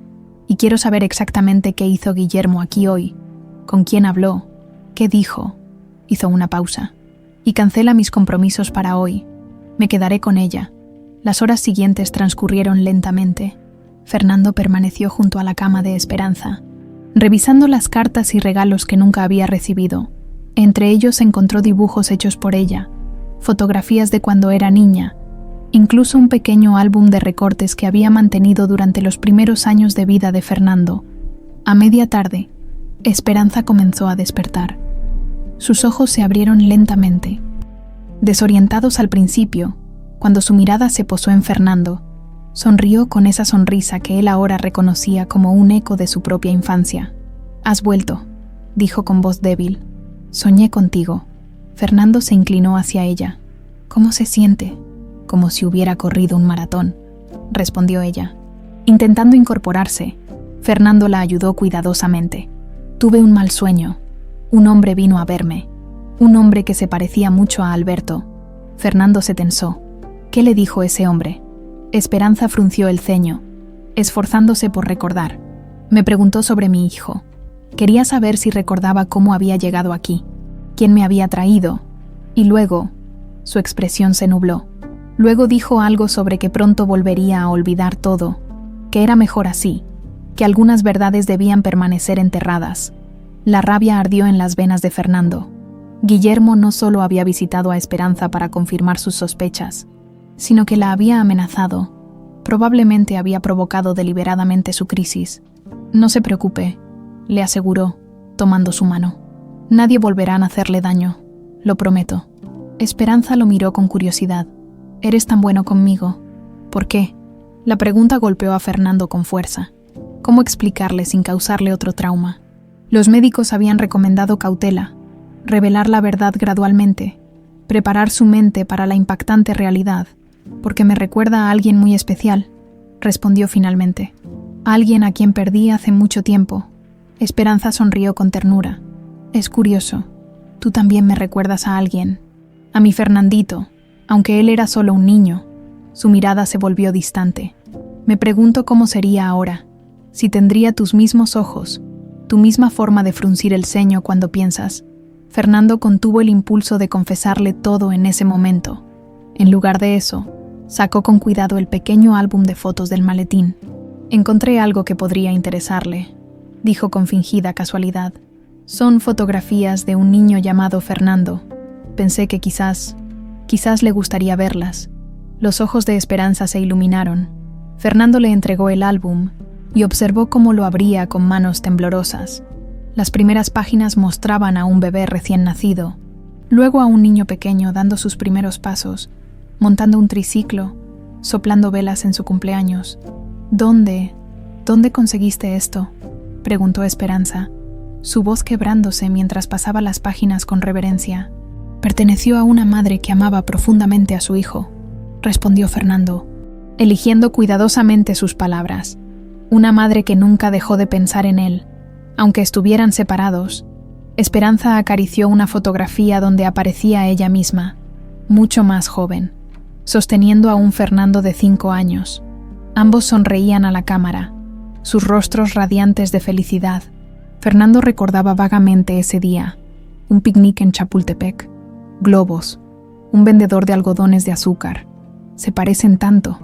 A: y quiero saber exactamente qué hizo Guillermo aquí hoy, con quién habló, qué dijo». Hizo una pausa. «Y cancela mis compromisos para hoy. Me quedaré con ella». Las horas siguientes transcurrieron lentamente. Fernando permaneció junto a la cama de Esperanza, revisando las cartas y regalos que nunca había recibido. Entre ellos encontró dibujos hechos por ella, fotografías de cuando era niña, incluso un pequeño álbum de recortes que había mantenido durante los primeros años de vida de Fernando. A media tarde, Esperanza comenzó a despertar. Sus ojos se abrieron lentamente. Desorientados al principio, cuando su mirada se posó en Fernando, sonrió con esa sonrisa que él ahora reconocía como un eco de su propia infancia. «Has vuelto», dijo con voz débil. «Soñé contigo». Fernando se inclinó hacia ella. «¿Cómo se siente?» «Como si hubiera corrido un maratón», respondió ella. Intentando incorporarse, Fernando la ayudó cuidadosamente. «Tuve un mal sueño. Un hombre vino a verme. Un hombre que se parecía mucho a Alberto». Fernando se tensó. ¿Qué le dijo ese hombre? Esperanza frunció el ceño, esforzándose por recordar. Me preguntó sobre mi hijo. Quería saber si recordaba cómo había llegado aquí, quién me había traído, y luego, su expresión se nubló. Luego dijo algo sobre que pronto volvería a olvidar todo, que era mejor así, que algunas verdades debían permanecer enterradas. La rabia ardió en las venas de Fernando. Guillermo no solo había visitado a Esperanza para confirmar sus sospechas, sino que la había amenazado, Probablemente había provocado deliberadamente su crisis. No se preocupe, le aseguró, tomando su mano. Nadie volverá a hacerle daño, lo prometo. Esperanza lo miró con curiosidad. ¿Eres tan bueno conmigo? ¿Por qué? La pregunta golpeó a Fernando con fuerza. ¿Cómo explicarle sin causarle otro trauma? Los médicos habían recomendado cautela, revelar la verdad gradualmente, preparar su mente para la impactante realidad, porque me recuerda a alguien muy especial, respondió finalmente. A alguien a quien perdí hace mucho tiempo. Esperanza sonrió con ternura. Es curioso, tú también me recuerdas a alguien. A mi Fernandito, aunque él era solo un niño. Su mirada se volvió distante. Me pregunto cómo sería ahora, si tendría tus mismos ojos, tu misma forma de fruncir el ceño cuando piensas. Fernando contuvo el impulso de confesarle todo en ese momento. En lugar de eso, sacó con cuidado el pequeño álbum de fotos del maletín. Encontré algo que podría interesarle, dijo con fingida casualidad. Son fotografías de un niño llamado Fernando. Pensé que quizás le gustaría verlas. Los ojos de Esperanza se iluminaron. Fernando le entregó el álbum y observó cómo lo abría con manos temblorosas. Las primeras páginas mostraban a un bebé recién nacido, luego a un niño pequeño dando sus primeros pasos, montando un triciclo, soplando velas en su cumpleaños. ¿Dónde conseguiste esto?, preguntó Esperanza, su voz quebrándose mientras pasaba las páginas con reverencia. Perteneció a una madre que amaba profundamente a su hijo, respondió Fernando, eligiendo cuidadosamente sus palabras. Una madre que nunca dejó de pensar en él, aunque estuvieran separados. Esperanza acarició una fotografía donde aparecía ella misma, mucho más joven, sosteniendo a un Fernando de 5 años. Ambos sonreían a la cámara, sus rostros radiantes de felicidad. Fernando recordaba vagamente ese día, un picnic en Chapultepec, globos, un vendedor de algodones de azúcar. Se parecen tanto,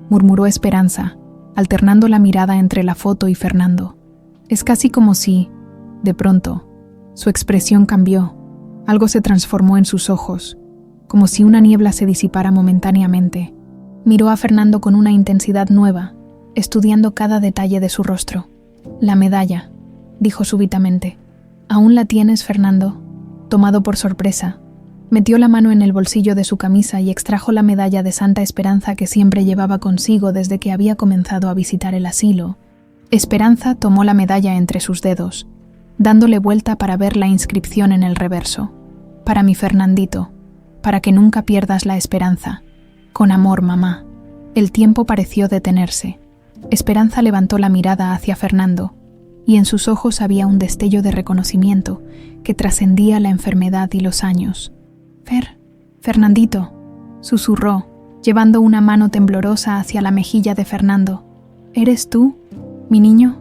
A: murmuró Esperanza, alternando la mirada entre la foto y Fernando. Es casi como si, de pronto, su expresión cambió. Algo se transformó en sus ojos, como si una niebla se disipara momentáneamente. Miró a Fernando con una intensidad nueva, estudiando cada detalle de su rostro. La medalla, dijo súbitamente. ¿Aún la tienes, Fernando? Tomado por sorpresa, metió la mano en el bolsillo de su camisa y extrajo la medalla de Santa Esperanza que siempre llevaba consigo desde que había comenzado a visitar el asilo. Esperanza tomó la medalla entre sus dedos, dándole vuelta para ver la inscripción en el reverso. Para mi Fernandito, para que nunca pierdas la esperanza. Con amor, mamá. El tiempo pareció detenerse. Esperanza levantó la mirada hacia Fernando, y en sus ojos había un destello de reconocimiento que trascendía la enfermedad y los años. Fernandito, susurró, llevando una mano temblorosa hacia la mejilla de Fernando. ¿Eres tú, mi niño?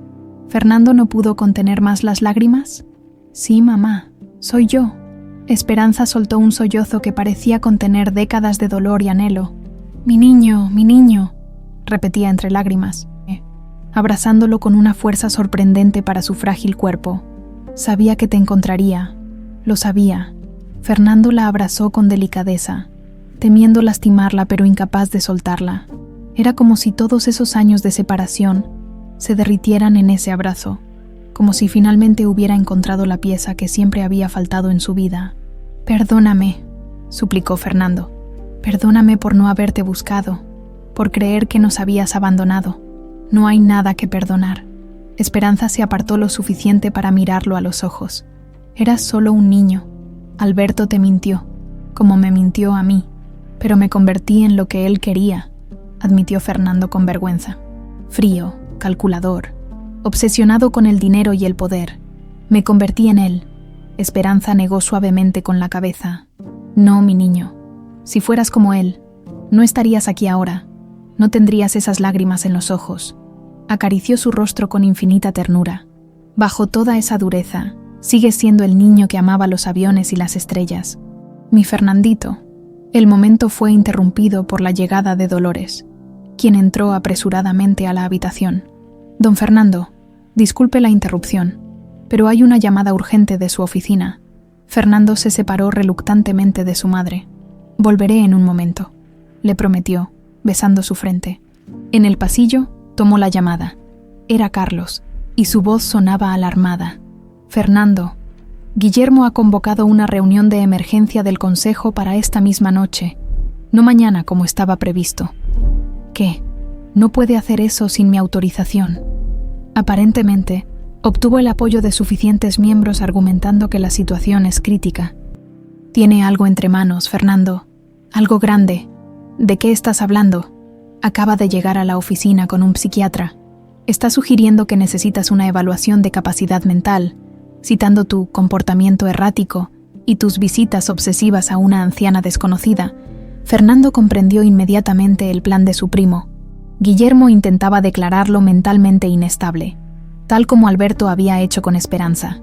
A: ¿Fernando no pudo contener más las lágrimas? Sí, mamá, soy yo. Esperanza soltó un sollozo que parecía contener décadas de dolor y anhelo. Mi niño, repetía entre lágrimas, abrazándolo con una fuerza sorprendente para su frágil cuerpo. Sabía que te encontraría, lo sabía. Fernando la abrazó con delicadeza, temiendo lastimarla pero incapaz de soltarla. Era como si todos esos años de separación se derritieran en ese abrazo, como si finalmente hubiera encontrado la pieza que siempre había faltado en su vida. Perdóname, suplicó Fernando. Perdóname por no haberte buscado, por creer que nos habías abandonado. No hay nada que perdonar. Esperanza se apartó lo suficiente para mirarlo a los ojos. Eras solo un niño. Alberto te mintió, como me mintió a mí, pero me convertí en lo que él quería, admitió Fernando con vergüenza. Frío, calculador, obsesionado con el dinero y el poder. Me convertí en él. Esperanza negó suavemente con la cabeza. No, mi niño. Si fueras como él, no estarías aquí ahora. No tendrías esas lágrimas en los ojos. Acarició su rostro con infinita ternura. Bajo toda esa dureza, sigues siendo el niño que amaba los aviones y las estrellas. Mi Fernandito. El momento fue interrumpido por la llegada de Dolores, quien entró apresuradamente a la habitación. Don Fernando, disculpe la interrupción, pero hay una llamada urgente de su oficina. Fernando se separó reluctantemente de su madre. Volveré en un momento, le prometió, besando su frente. En el pasillo, tomó la llamada. Era Carlos, y su voz sonaba alarmada. «Fernando, Guillermo ha convocado una reunión de emergencia del Consejo para esta misma noche, no mañana como estaba previsto». «¿Qué? No puede hacer eso sin mi autorización». Aparentemente, obtuvo el apoyo de suficientes miembros argumentando que la situación es crítica. «Tiene algo entre manos, Fernando. Algo grande. ¿De qué estás hablando?» «Acaba de llegar a la oficina con un psiquiatra. Está sugiriendo que necesitas una evaluación de capacidad mental, citando tu comportamiento errático y tus visitas obsesivas a una anciana desconocida». Fernando comprendió inmediatamente el plan de su primo. Guillermo intentaba declararlo mentalmente inestable, tal como Alberto había hecho con Esperanza.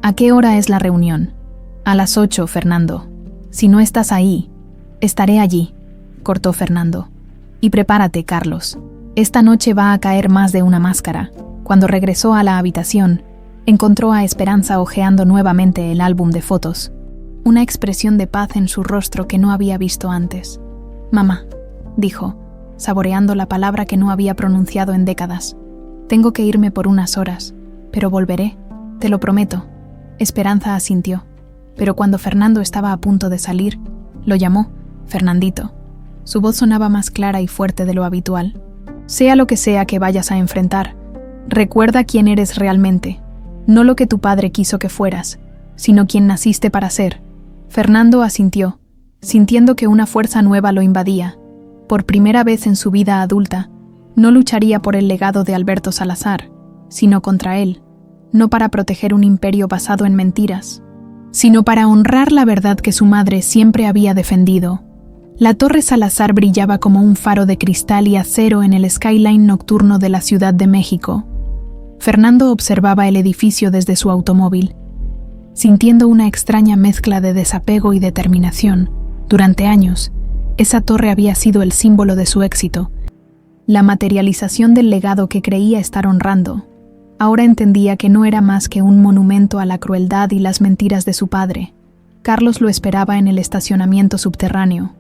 A: «¿A qué hora es la reunión?» «A las 8, Fernando. Si no estás ahí, estaré allí», cortó Fernando. «Y prepárate, Carlos. Esta noche va a caer más de una máscara». Cuando regresó a la habitación, encontró a Esperanza hojeando nuevamente el álbum de fotos, una expresión de paz en su rostro que no había visto antes. «Mamá», dijo, saboreando la palabra que no había pronunciado en décadas. «Tengo que irme por unas horas, pero volveré, te lo prometo». Esperanza asintió, pero cuando Fernando estaba a punto de salir, lo llamó «Fernandito». Su voz sonaba más clara y fuerte de lo habitual. «Sea lo que sea que vayas a enfrentar, recuerda quién eres realmente, no lo que tu padre quiso que fueras, sino quien naciste para ser». Fernando asintió, sintiendo que una fuerza nueva lo invadía. Por primera vez en su vida adulta, no lucharía por el legado de Alberto Salazar, sino contra él, no para proteger un imperio basado en mentiras, sino para honrar la verdad que su madre siempre había defendido. La Torre Salazar brillaba como un faro de cristal y acero en el skyline nocturno de la Ciudad de México. Fernando observaba el edificio desde su automóvil, sintiendo una extraña mezcla de desapego y determinación. Durante años, esa torre había sido el símbolo de su éxito, la materialización del legado que creía estar honrando. Ahora entendía que no era más que un monumento a la crueldad y las mentiras de su padre. Carlos lo esperaba en el estacionamiento subterráneo,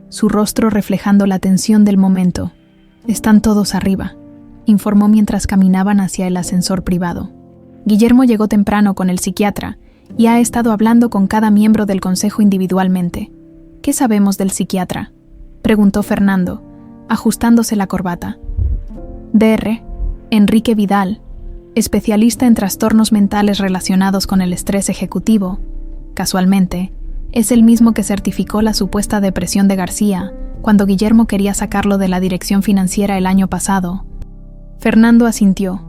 A: su rostro reflejando la tensión del momento. «Están todos arriba», informó mientras caminaban hacia el ascensor privado. Guillermo llegó temprano con el psiquiatra y ha estado hablando con cada miembro del consejo individualmente. «¿Qué sabemos del psiquiatra?», preguntó Fernando, ajustándose la corbata. «Dr. Enrique Vidal, especialista en trastornos mentales relacionados con el estrés ejecutivo. Casualmente, es el mismo que certificó la supuesta depresión de García cuando Guillermo quería sacarlo de la dirección financiera el año pasado». Fernando asintió,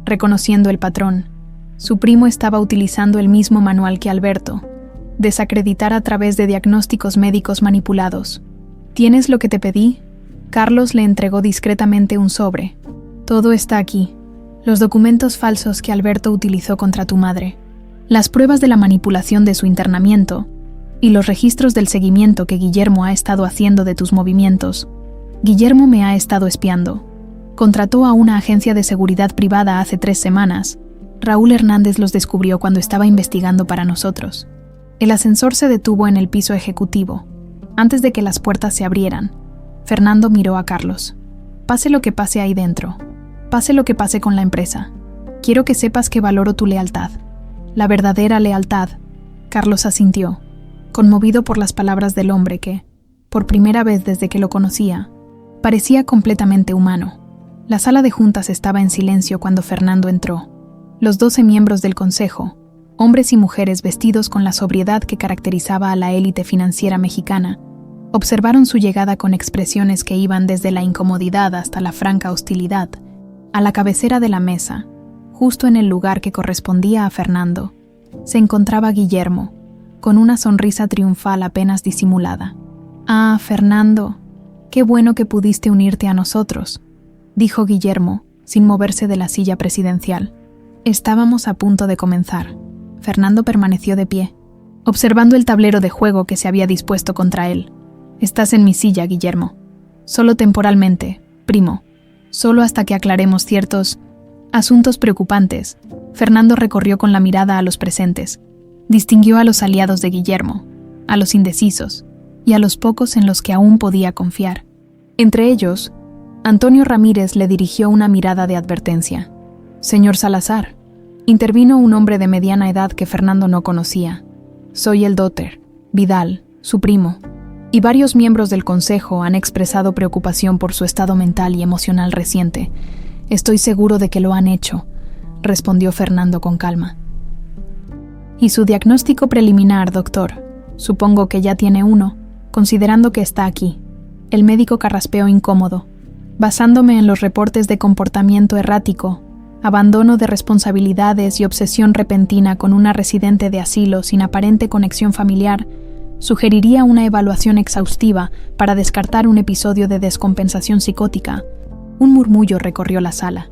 A: reconociendo el patrón. Su primo estaba utilizando el mismo manual que Alberto: desacreditar a través de diagnósticos médicos manipulados. «¿Tienes lo que te pedí?». Carlos le entregó discretamente un sobre. «Todo está aquí. Los documentos falsos que Alberto utilizó contra tu madre, las pruebas de la manipulación de su internamiento y los registros del seguimiento que Guillermo ha estado haciendo de tus movimientos. Guillermo me ha estado espiando. Contrató a una agencia de seguridad privada hace 3 semanas. Raúl Hernández los descubrió cuando estaba investigando para nosotros». El ascensor se detuvo en el piso ejecutivo. Antes de que las puertas se abrieran, Fernando miró a Carlos. «Pase lo que pase ahí dentro, pase lo que pase con la empresa, quiero que sepas que valoro tu lealtad. La verdadera lealtad». Carlos asintió, conmovido por las palabras del hombre que, por primera vez desde que lo conocía, parecía completamente humano. La sala de juntas estaba en silencio cuando Fernando entró. Los 12 miembros del consejo, hombres y mujeres vestidos con la sobriedad que caracterizaba a la élite financiera mexicana, observaron su llegada con expresiones que iban desde la incomodidad hasta la franca hostilidad. A la cabecera de la mesa, justo en el lugar que correspondía a Fernando, se encontraba Guillermo, con una sonrisa triunfal apenas disimulada. «Ah, Fernando, qué bueno que pudiste unirte a nosotros», dijo Guillermo, sin moverse de la silla presidencial. Estábamos a punto de comenzar. Fernando permaneció de pie, observando el tablero de juego que se había dispuesto contra él. «Estás en mi silla, Guillermo. Solo temporalmente, primo. Solo hasta que aclaremos ciertos asuntos preocupantes». Fernando recorrió con la mirada a los presentes. Distinguió a los aliados de Guillermo, a los indecisos y a los pocos en los que aún podía confiar. Entre ellos, Antonio Ramírez le dirigió una mirada de advertencia. «Señor Salazar», intervino un hombre de mediana edad que Fernando no conocía. «Soy el Dr. Vidal, su primo, y varios miembros del consejo han expresado preocupación por su estado mental y emocional reciente. Estoy seguro de que lo han hecho», respondió Fernando con calma. «¿Y su diagnóstico preliminar, doctor? Supongo que ya tiene uno, considerando que está aquí». El médico carraspeó incómodo. «Basándome en los reportes de comportamiento errático, abandono de responsabilidades y obsesión repentina con una residente de asilo sin aparente conexión familiar, sugeriría una evaluación exhaustiva para descartar un episodio de descompensación psicótica». Un murmullo recorrió la sala.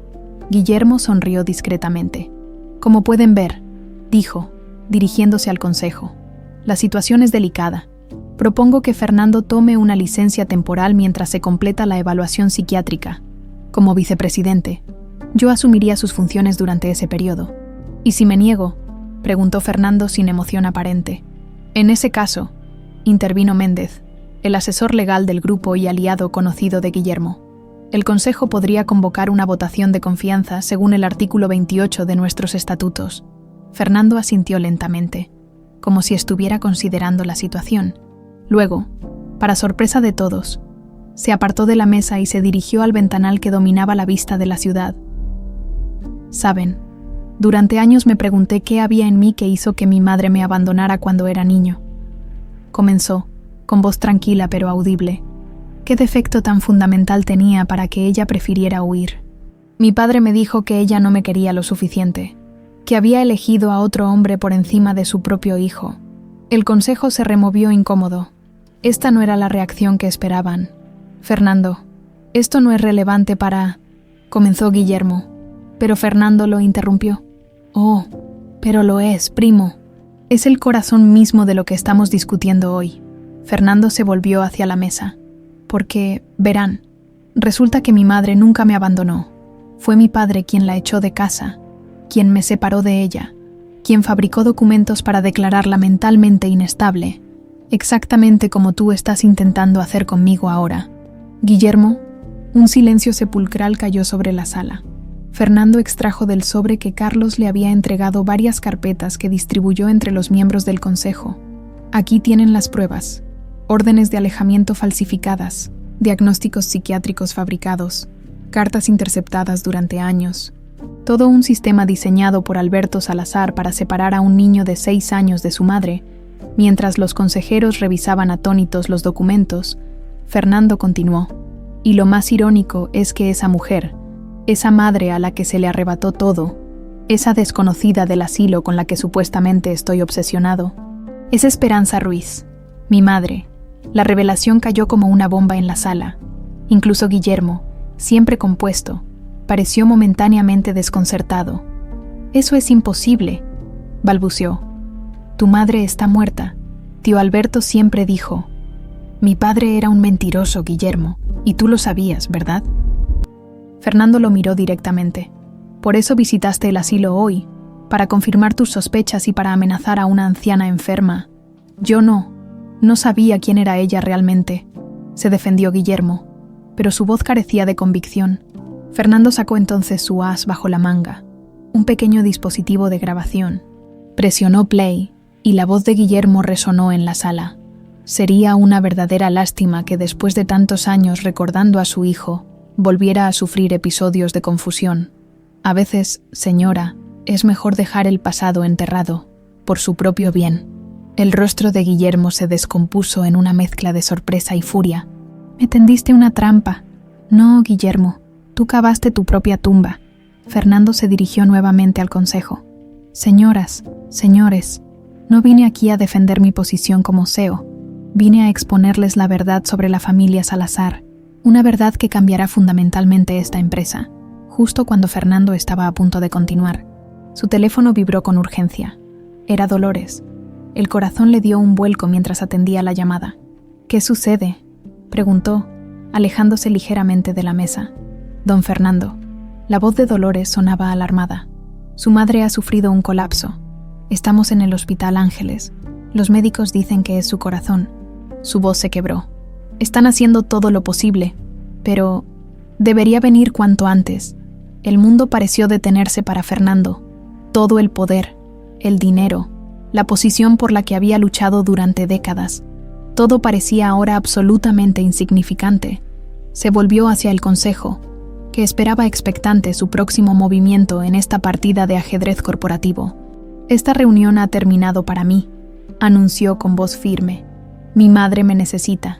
A: Guillermo sonrió discretamente. «Como pueden ver», dijo, dirigiéndose al consejo, «la situación es delicada. Propongo que Fernando tome una licencia temporal mientras se completa la evaluación psiquiátrica. Como vicepresidente, yo asumiría sus funciones durante ese periodo». «¿Y si me niego?», preguntó Fernando sin emoción aparente. «En ese caso», intervino Méndez, el asesor legal del grupo y aliado conocido de Guillermo, «el Consejo podría convocar una votación de confianza según el artículo 28 de nuestros estatutos». Fernando asintió lentamente, como si estuviera considerando la situación. Luego, para sorpresa de todos, se apartó de la mesa y se dirigió al ventanal que dominaba la vista de la ciudad. «Saben, durante años me pregunté qué había en mí que hizo que mi madre me abandonara cuando era niño», comenzó, con voz tranquila pero audible. «¿Qué defecto tan fundamental tenía para que ella prefiriera huir? Mi padre me dijo que ella no me quería lo suficiente, que había elegido a otro hombre por encima de su propio hijo». El consejo se removió incómodo. Esta no era la reacción que esperaban. «Fernando, esto no es relevante para…», comenzó Guillermo, pero Fernando lo interrumpió. «Oh, pero lo es, primo. Es el corazón mismo de lo que estamos discutiendo hoy». Fernando se volvió hacia la mesa. «Porque, verán, resulta que mi madre nunca me abandonó. Fue mi padre quien la echó de casa, quien me separó de ella, quien fabricó documentos para declararla mentalmente inestable, exactamente como tú estás intentando hacer conmigo ahora». «Guillermo», un silencio sepulcral cayó sobre la sala. Fernando extrajo del sobre que Carlos le había entregado varias carpetas que distribuyó entre los miembros del consejo. «Aquí tienen las pruebas, órdenes de alejamiento falsificadas, diagnósticos psiquiátricos fabricados, cartas interceptadas durante años. Todo un sistema diseñado por Alberto Salazar para separar a un niño de 6 años de su madre». Mientras los consejeros revisaban atónitos los documentos, Fernando continuó. «Y lo más irónico es que esa mujer, esa madre a la que se le arrebató todo, esa desconocida del asilo con la que supuestamente estoy obsesionado, es Esperanza Ruiz, mi madre». La revelación cayó como una bomba en la sala. Incluso Guillermo, siempre compuesto, pareció momentáneamente desconcertado. «Eso es imposible», balbuceó. «Tu madre está muerta. Tío Alberto siempre dijo…». «Mi padre era un mentiroso, Guillermo, y tú lo sabías, ¿verdad?». Fernando lo miró directamente. «Por eso visitaste el asilo hoy, para confirmar tus sospechas y para amenazar a una anciana enferma. Yo no sabía quién era ella realmente», se defendió Guillermo, pero su voz carecía de convicción. Fernando sacó entonces su as bajo la manga, un pequeño dispositivo de grabación. Presionó play y la voz de Guillermo resonó en la sala. Sería una verdadera lástima que después de tantos años recordando a su hijo, volviera a sufrir episodios de confusión. A veces, señora, es mejor dejar el pasado enterrado, por su propio bien. El rostro de Guillermo se descompuso en una mezcla de sorpresa y furia. «Me tendiste una trampa». «No, Guillermo, tú cavaste tu propia tumba». Fernando se dirigió nuevamente al consejo. «Señoras, señores, no vine aquí a defender mi posición como CEO. Vine a exponerles la verdad sobre la familia Salazar, una verdad que cambiará fundamentalmente esta empresa». Justo cuando Fernando estaba a punto de continuar, su teléfono vibró con urgencia. Era Dolores. El corazón le dio un vuelco mientras atendía la llamada. «¿Qué sucede?», preguntó, alejándose ligeramente de la mesa. «Don Fernando». La voz de Dolores sonaba alarmada. «Su madre ha sufrido un colapso. Estamos en el Hospital Ángeles. Los médicos dicen que es su corazón». Su voz se quebró. «Están haciendo todo lo posible, pero Debería venir cuanto antes. El mundo pareció detenerse para Fernando. Todo el poder, el dinero, la posición por la que había luchado durante décadas. Todo parecía ahora absolutamente insignificante. Se volvió hacia el consejo, que esperaba expectante su próximo movimiento en esta partida de ajedrez corporativo. «Esta reunión ha terminado para mí», anunció con voz firme. «Mi madre me necesita».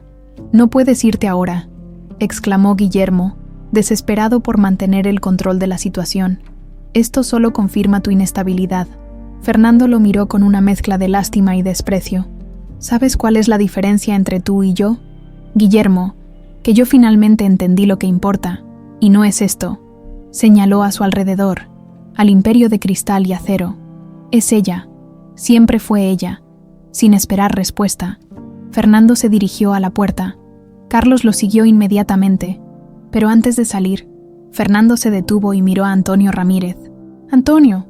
A: «No puedes irte ahora», exclamó Guillermo, desesperado por mantener el control de la situación. «Esto solo confirma tu inestabilidad». Fernando lo miró con una mezcla de lástima y desprecio. «¿Sabes cuál es la diferencia entre tú y yo, Guillermo? Que yo finalmente entendí lo que importa, y no es esto». Señaló a su alrededor, al imperio de cristal y acero. «Es ella, siempre fue ella». Sin esperar respuesta, Fernando se dirigió a la puerta. Carlos lo siguió inmediatamente, pero antes de salir, Fernando se detuvo y miró a Antonio Ramírez. «Antonio,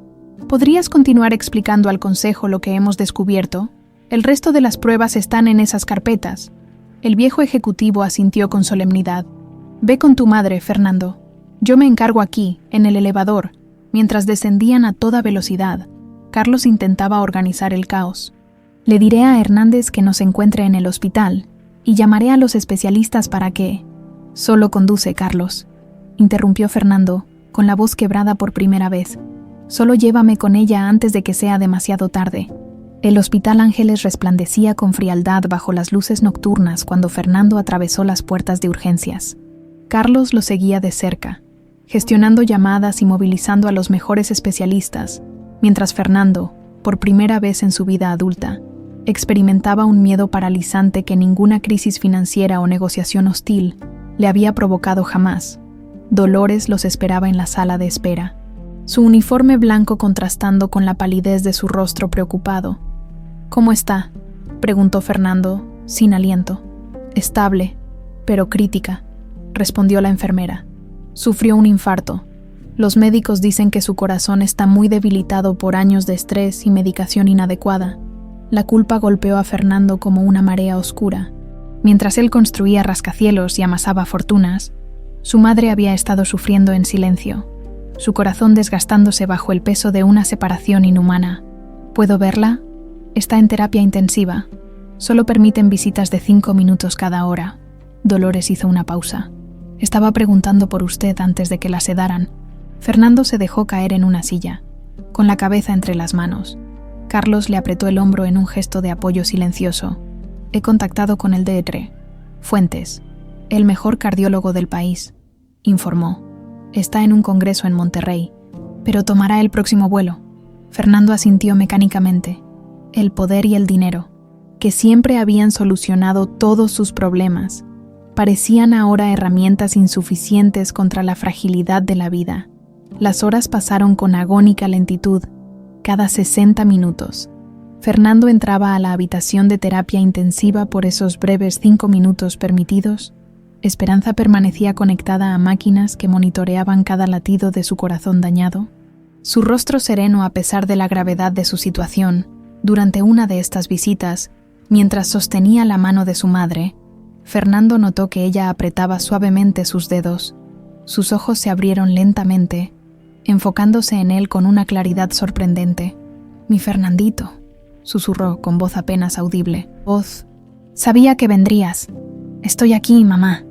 A: ¿podrías continuar explicando al consejo lo que hemos descubierto? El resto de las pruebas están en esas carpetas». El viejo ejecutivo asintió con solemnidad. «Ve con tu madre, Fernando. Yo me encargo aquí, en el elevador». Mientras descendían a toda velocidad, Carlos intentaba organizar el caos. «Le diré a Hernández que nos encuentre en el hospital y llamaré a los especialistas para que...». «Solo conduce, Carlos», interrumpió Fernando, con la voz quebrada por primera vez. «Solo llévame con ella antes de que sea demasiado tarde». El Hospital Ángeles resplandecía con frialdad bajo las luces nocturnas cuando Fernando atravesó las puertas de urgencias. Carlos lo seguía de cerca, gestionando llamadas y movilizando a los mejores especialistas, mientras Fernando, por primera vez en su vida adulta, experimentaba un miedo paralizante que ninguna crisis financiera o negociación hostil le había provocado jamás. Dolores los esperaba en la sala de espera, su uniforme blanco contrastando con la palidez de su rostro preocupado. «¿Cómo está?», preguntó Fernando, sin aliento. «Estable, pero crítica», respondió la enfermera. «Sufrió un infarto. Los médicos dicen que su corazón está muy debilitado por años de estrés y medicación inadecuada». La culpa golpeó a Fernando como una marea oscura. Mientras él construía rascacielos y amasaba fortunas, su madre había estado sufriendo en silencio, su corazón desgastándose bajo el peso de una separación inhumana. «¿Puedo verla? Está en terapia intensiva. Solo permiten visitas de 5 minutos cada hora». Dolores hizo una pausa. «Estaba preguntando por usted antes de que la sedaran». Fernando se dejó caer en una silla, con la cabeza entre las manos. Carlos le apretó el hombro en un gesto de apoyo silencioso. «He contactado con el Dr. Fuentes, el mejor cardiólogo del país», informó. «Está en un congreso en Monterrey, pero tomará el próximo vuelo». Fernando asintió mecánicamente. El poder y el dinero, que siempre habían solucionado todos sus problemas, parecían ahora herramientas insuficientes contra la fragilidad de la vida. Las horas pasaron con agónica lentitud. Cada 60 minutos, Fernando entraba a la habitación de terapia intensiva por esos breves 5 minutos permitidos. Esperanza permanecía conectada a máquinas que monitoreaban cada latido de su corazón dañado. Su rostro sereno a pesar de la gravedad de su situación. Durante una de estas visitas, mientras sostenía la mano de su madre, Fernando notó que ella apretaba suavemente sus dedos. Sus ojos se abrieron lentamente, enfocándose en él con una claridad sorprendente. «Mi Fernandito», susurró con voz apenas audible. «Voz. Sabía que vendrías». «Estoy aquí, mamá»,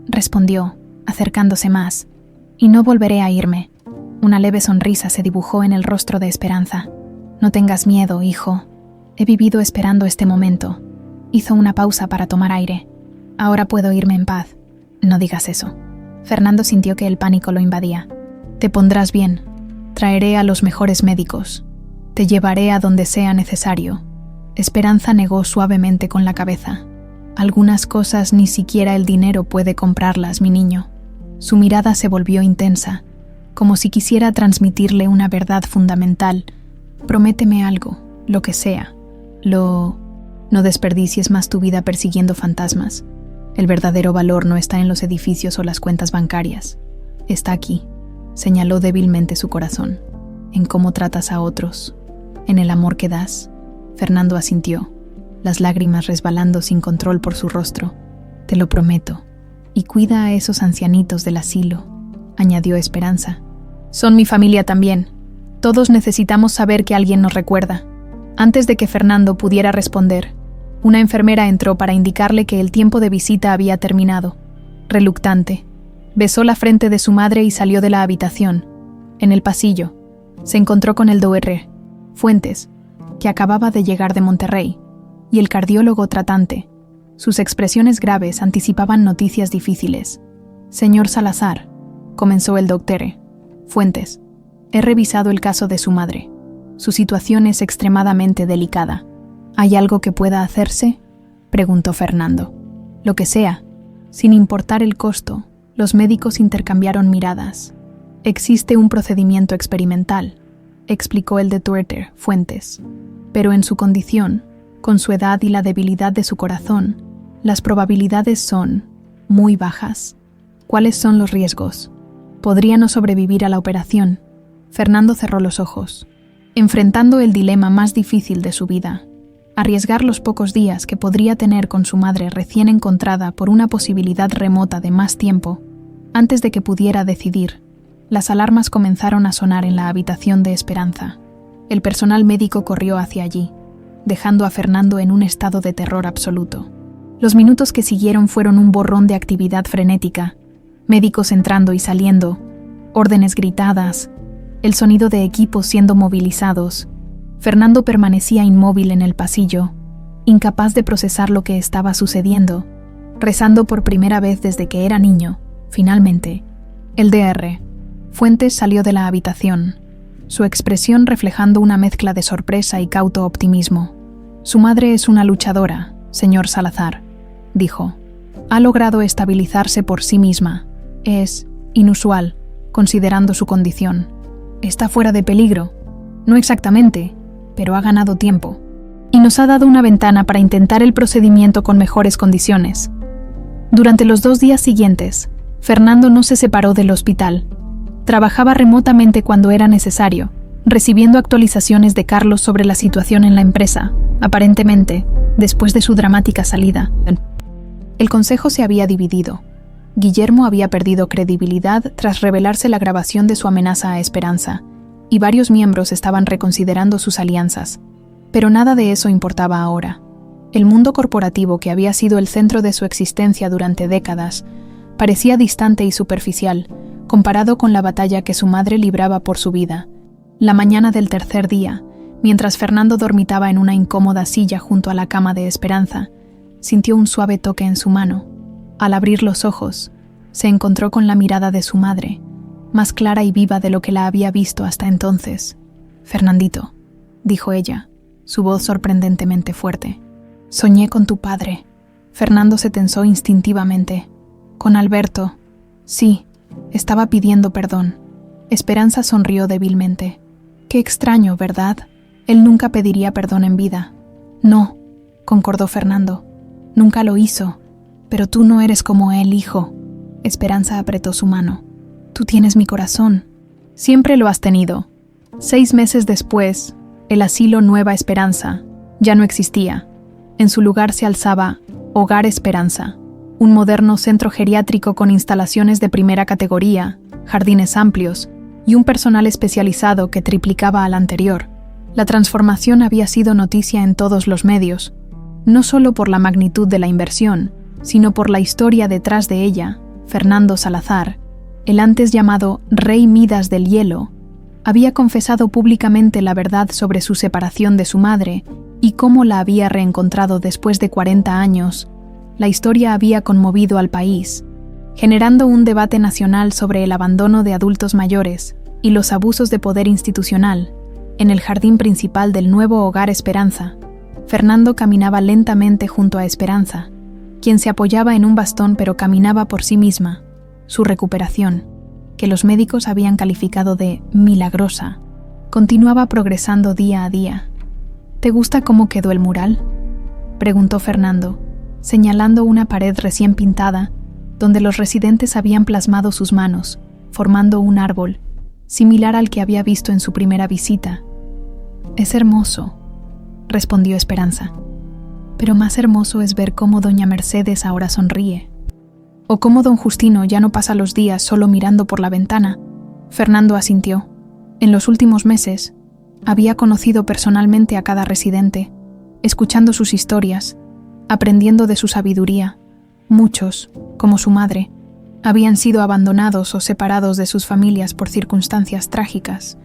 A: respondió, acercándose más. «Y no volveré a irme». Una leve sonrisa se dibujó en el rostro de Esperanza. «No tengas miedo, hijo. He vivido esperando este momento». Hizo una pausa para tomar aire. «Ahora puedo irme en paz». «No digas eso». Fernando sintió que el pánico lo invadía. «Te pondrás bien. Traeré a los mejores médicos. Te llevaré a donde sea necesario». Esperanza negó suavemente con la cabeza. «Algunas cosas ni siquiera el dinero puede comprarlas, mi niño». Su mirada se volvió intensa, como si quisiera transmitirle una verdad fundamental. «Prométeme algo, lo que sea. No desperdicies más tu vida persiguiendo fantasmas. El verdadero valor no está en los edificios o las cuentas bancarias. Está aquí», señaló débilmente su corazón. «En cómo tratas a otros, en el amor que das». Fernando asintió, las lágrimas resbalando sin control por su rostro. «Te lo prometo». Y cuida a esos ancianitos del asilo, añadió Esperanza. Son mi familia también. Todos necesitamos saber que alguien nos recuerda. Antes de que Fernando pudiera responder, una enfermera entró para indicarle que el tiempo de visita había terminado. Reluctante, besó la frente de su madre y salió de la habitación. En el pasillo, se encontró con el Dr. Fuentes, que acababa de llegar de Monterrey, y el cardiólogo tratante. Sus expresiones graves anticipaban noticias difíciles. Señor Salazar, comenzó el Dr. Fuentes, he revisado el caso de su madre. Su situación es extremadamente delicada. ¿Hay algo que pueda hacerse?, preguntó Fernando. Lo que sea. Sin importar el costo, los médicos intercambiaron miradas. Existe un procedimiento experimental, explicó el Dr. Fuentes, pero en su condición, con su edad y la debilidad de su corazón, las probabilidades son muy bajas. ¿Cuáles son los riesgos? ¿Podría no sobrevivir a la operación? Fernando cerró los ojos, enfrentando el dilema más difícil de su vida. Arriesgar los pocos días que podría tener con su madre recién encontrada por una posibilidad remota de más tiempo. Antes de que pudiera decidir, las alarmas comenzaron a sonar en la habitación de Esperanza. El personal médico corrió hacia allí, dejando a Fernando en un estado de terror absoluto. Los minutos que siguieron fueron un borrón de actividad frenética, médicos entrando y saliendo, órdenes gritadas, el sonido de equipos siendo movilizados. Fernando permanecía inmóvil en el pasillo, incapaz de procesar lo que estaba sucediendo, rezando por primera vez desde que era niño. Finalmente, el Dr. Fuentes salió de la habitación, su expresión reflejando una mezcla de sorpresa y cauto optimismo. Su madre es una luchadora, señor Salazar, dijo. Ha logrado estabilizarse por sí misma. Es inusual, considerando su condición. Está fuera de peligro. No exactamente, pero ha ganado tiempo. Y nos ha dado una ventana para intentar el procedimiento con mejores condiciones. Durante los 2 días siguientes, Fernando no se separó del hospital. Trabajaba remotamente cuando era necesario, recibiendo actualizaciones de Carlos sobre la situación en la empresa, aparentemente, después de su dramática salida. El consejo se había dividido. Guillermo había perdido credibilidad tras revelarse la grabación de su amenaza a Esperanza, y varios miembros estaban reconsiderando sus alianzas. Pero nada de eso importaba ahora. El mundo corporativo, que había sido el centro de su existencia durante décadas, parecía distante y superficial, comparado con la batalla que su madre libraba por su vida. La mañana del tercer día, mientras Fernando dormitaba en una incómoda silla junto a la cama de Esperanza, sintió un suave toque en su mano. Al abrir los ojos, se encontró con la mirada de su madre, más clara y viva de lo que la había visto hasta entonces. «Fernandito», dijo ella, su voz sorprendentemente fuerte. «Soñé con tu padre». Fernando se tensó instintivamente. «Con Alberto». «Sí, estaba pidiendo perdón». Esperanza sonrió débilmente. «Qué extraño, ¿verdad? Él nunca pediría perdón en vida». «No», concordó Fernando. «Nunca lo hizo. Pero tú no eres como él, hijo». Esperanza apretó su mano. «Tú tienes mi corazón». «Siempre lo has tenido». 6 meses después, el asilo Nueva Esperanza ya no existía. En su lugar se alzaba Hogar Esperanza, un moderno centro geriátrico con instalaciones de primera categoría, jardines amplios y un personal especializado que triplicaba al anterior. La transformación había sido noticia en todos los medios, no solo por la magnitud de la inversión, sino por la historia detrás de ella. Fernando Salazar, el antes llamado Rey Midas del Hielo, había confesado públicamente la verdad sobre su separación de su madre y cómo la había reencontrado después de 40 años. La historia había conmovido al país, generando un debate nacional sobre el abandono de adultos mayores y los abusos de poder institucional. En el jardín principal del nuevo Hogar Esperanza, Fernando caminaba lentamente junto a Esperanza, quien se apoyaba en un bastón pero caminaba por sí misma. Su recuperación, que los médicos habían calificado de milagrosa, continuaba progresando día a día. «¿Te gusta cómo quedó el mural?», preguntó Fernando, señalando una pared recién pintada, donde los residentes habían plasmado sus manos, formando un árbol, similar al que había visto en su primera visita. «Es hermoso», respondió Esperanza. «Pero más hermoso es ver cómo doña Mercedes ahora sonríe». ¿O cómo don Justino ya no pasa los días solo mirando por la ventana? Fernando asintió. En los últimos meses, había conocido personalmente a cada residente, escuchando sus historias, aprendiendo de su sabiduría. Muchos, como su madre, habían sido abandonados o separados de sus familias por circunstancias trágicas.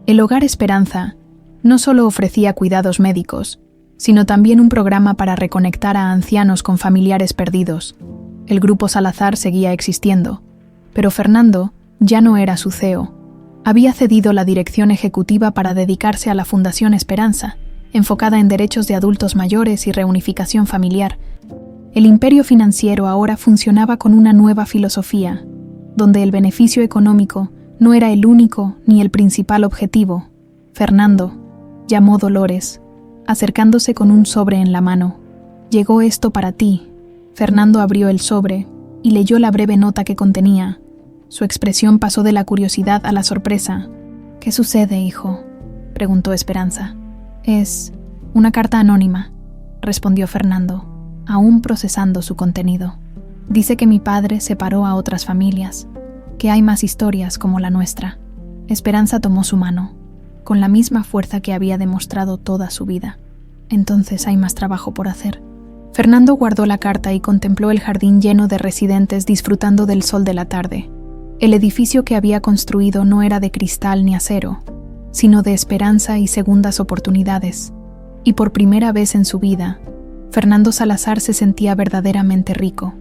A: El Hogar Esperanza no solo ofrecía cuidados médicos, sino también un programa para reconectar a ancianos con familiares perdidos. El Grupo Salazar seguía existiendo, pero Fernando ya no era su CEO. Había cedido la dirección ejecutiva para dedicarse a la Fundación Esperanza, enfocada en derechos de adultos mayores y reunificación familiar. El imperio financiero ahora funcionaba con una nueva filosofía, donde el beneficio económico no era el único ni el principal objetivo. Fernando llamó Dolores, acercándose con un sobre en la mano. «Llegó esto para ti». Fernando abrió el sobre y leyó la breve nota que contenía. Su expresión pasó de la curiosidad a la sorpresa. «¿Qué sucede, hijo?», preguntó Esperanza. «Es una carta anónima», respondió Fernando, aún procesando su contenido. «Dice que mi padre separó a otras familias, que hay más historias como la nuestra». Esperanza tomó su mano, con la misma fuerza que había demostrado toda su vida. «Entonces hay más trabajo por hacer». Fernando guardó la carta y contempló el jardín lleno de residentes disfrutando del sol de la tarde. El edificio que había construido no era de cristal ni acero, sino de esperanza y segundas oportunidades. Y por primera vez en su vida, Fernando Salazar se sentía verdaderamente rico.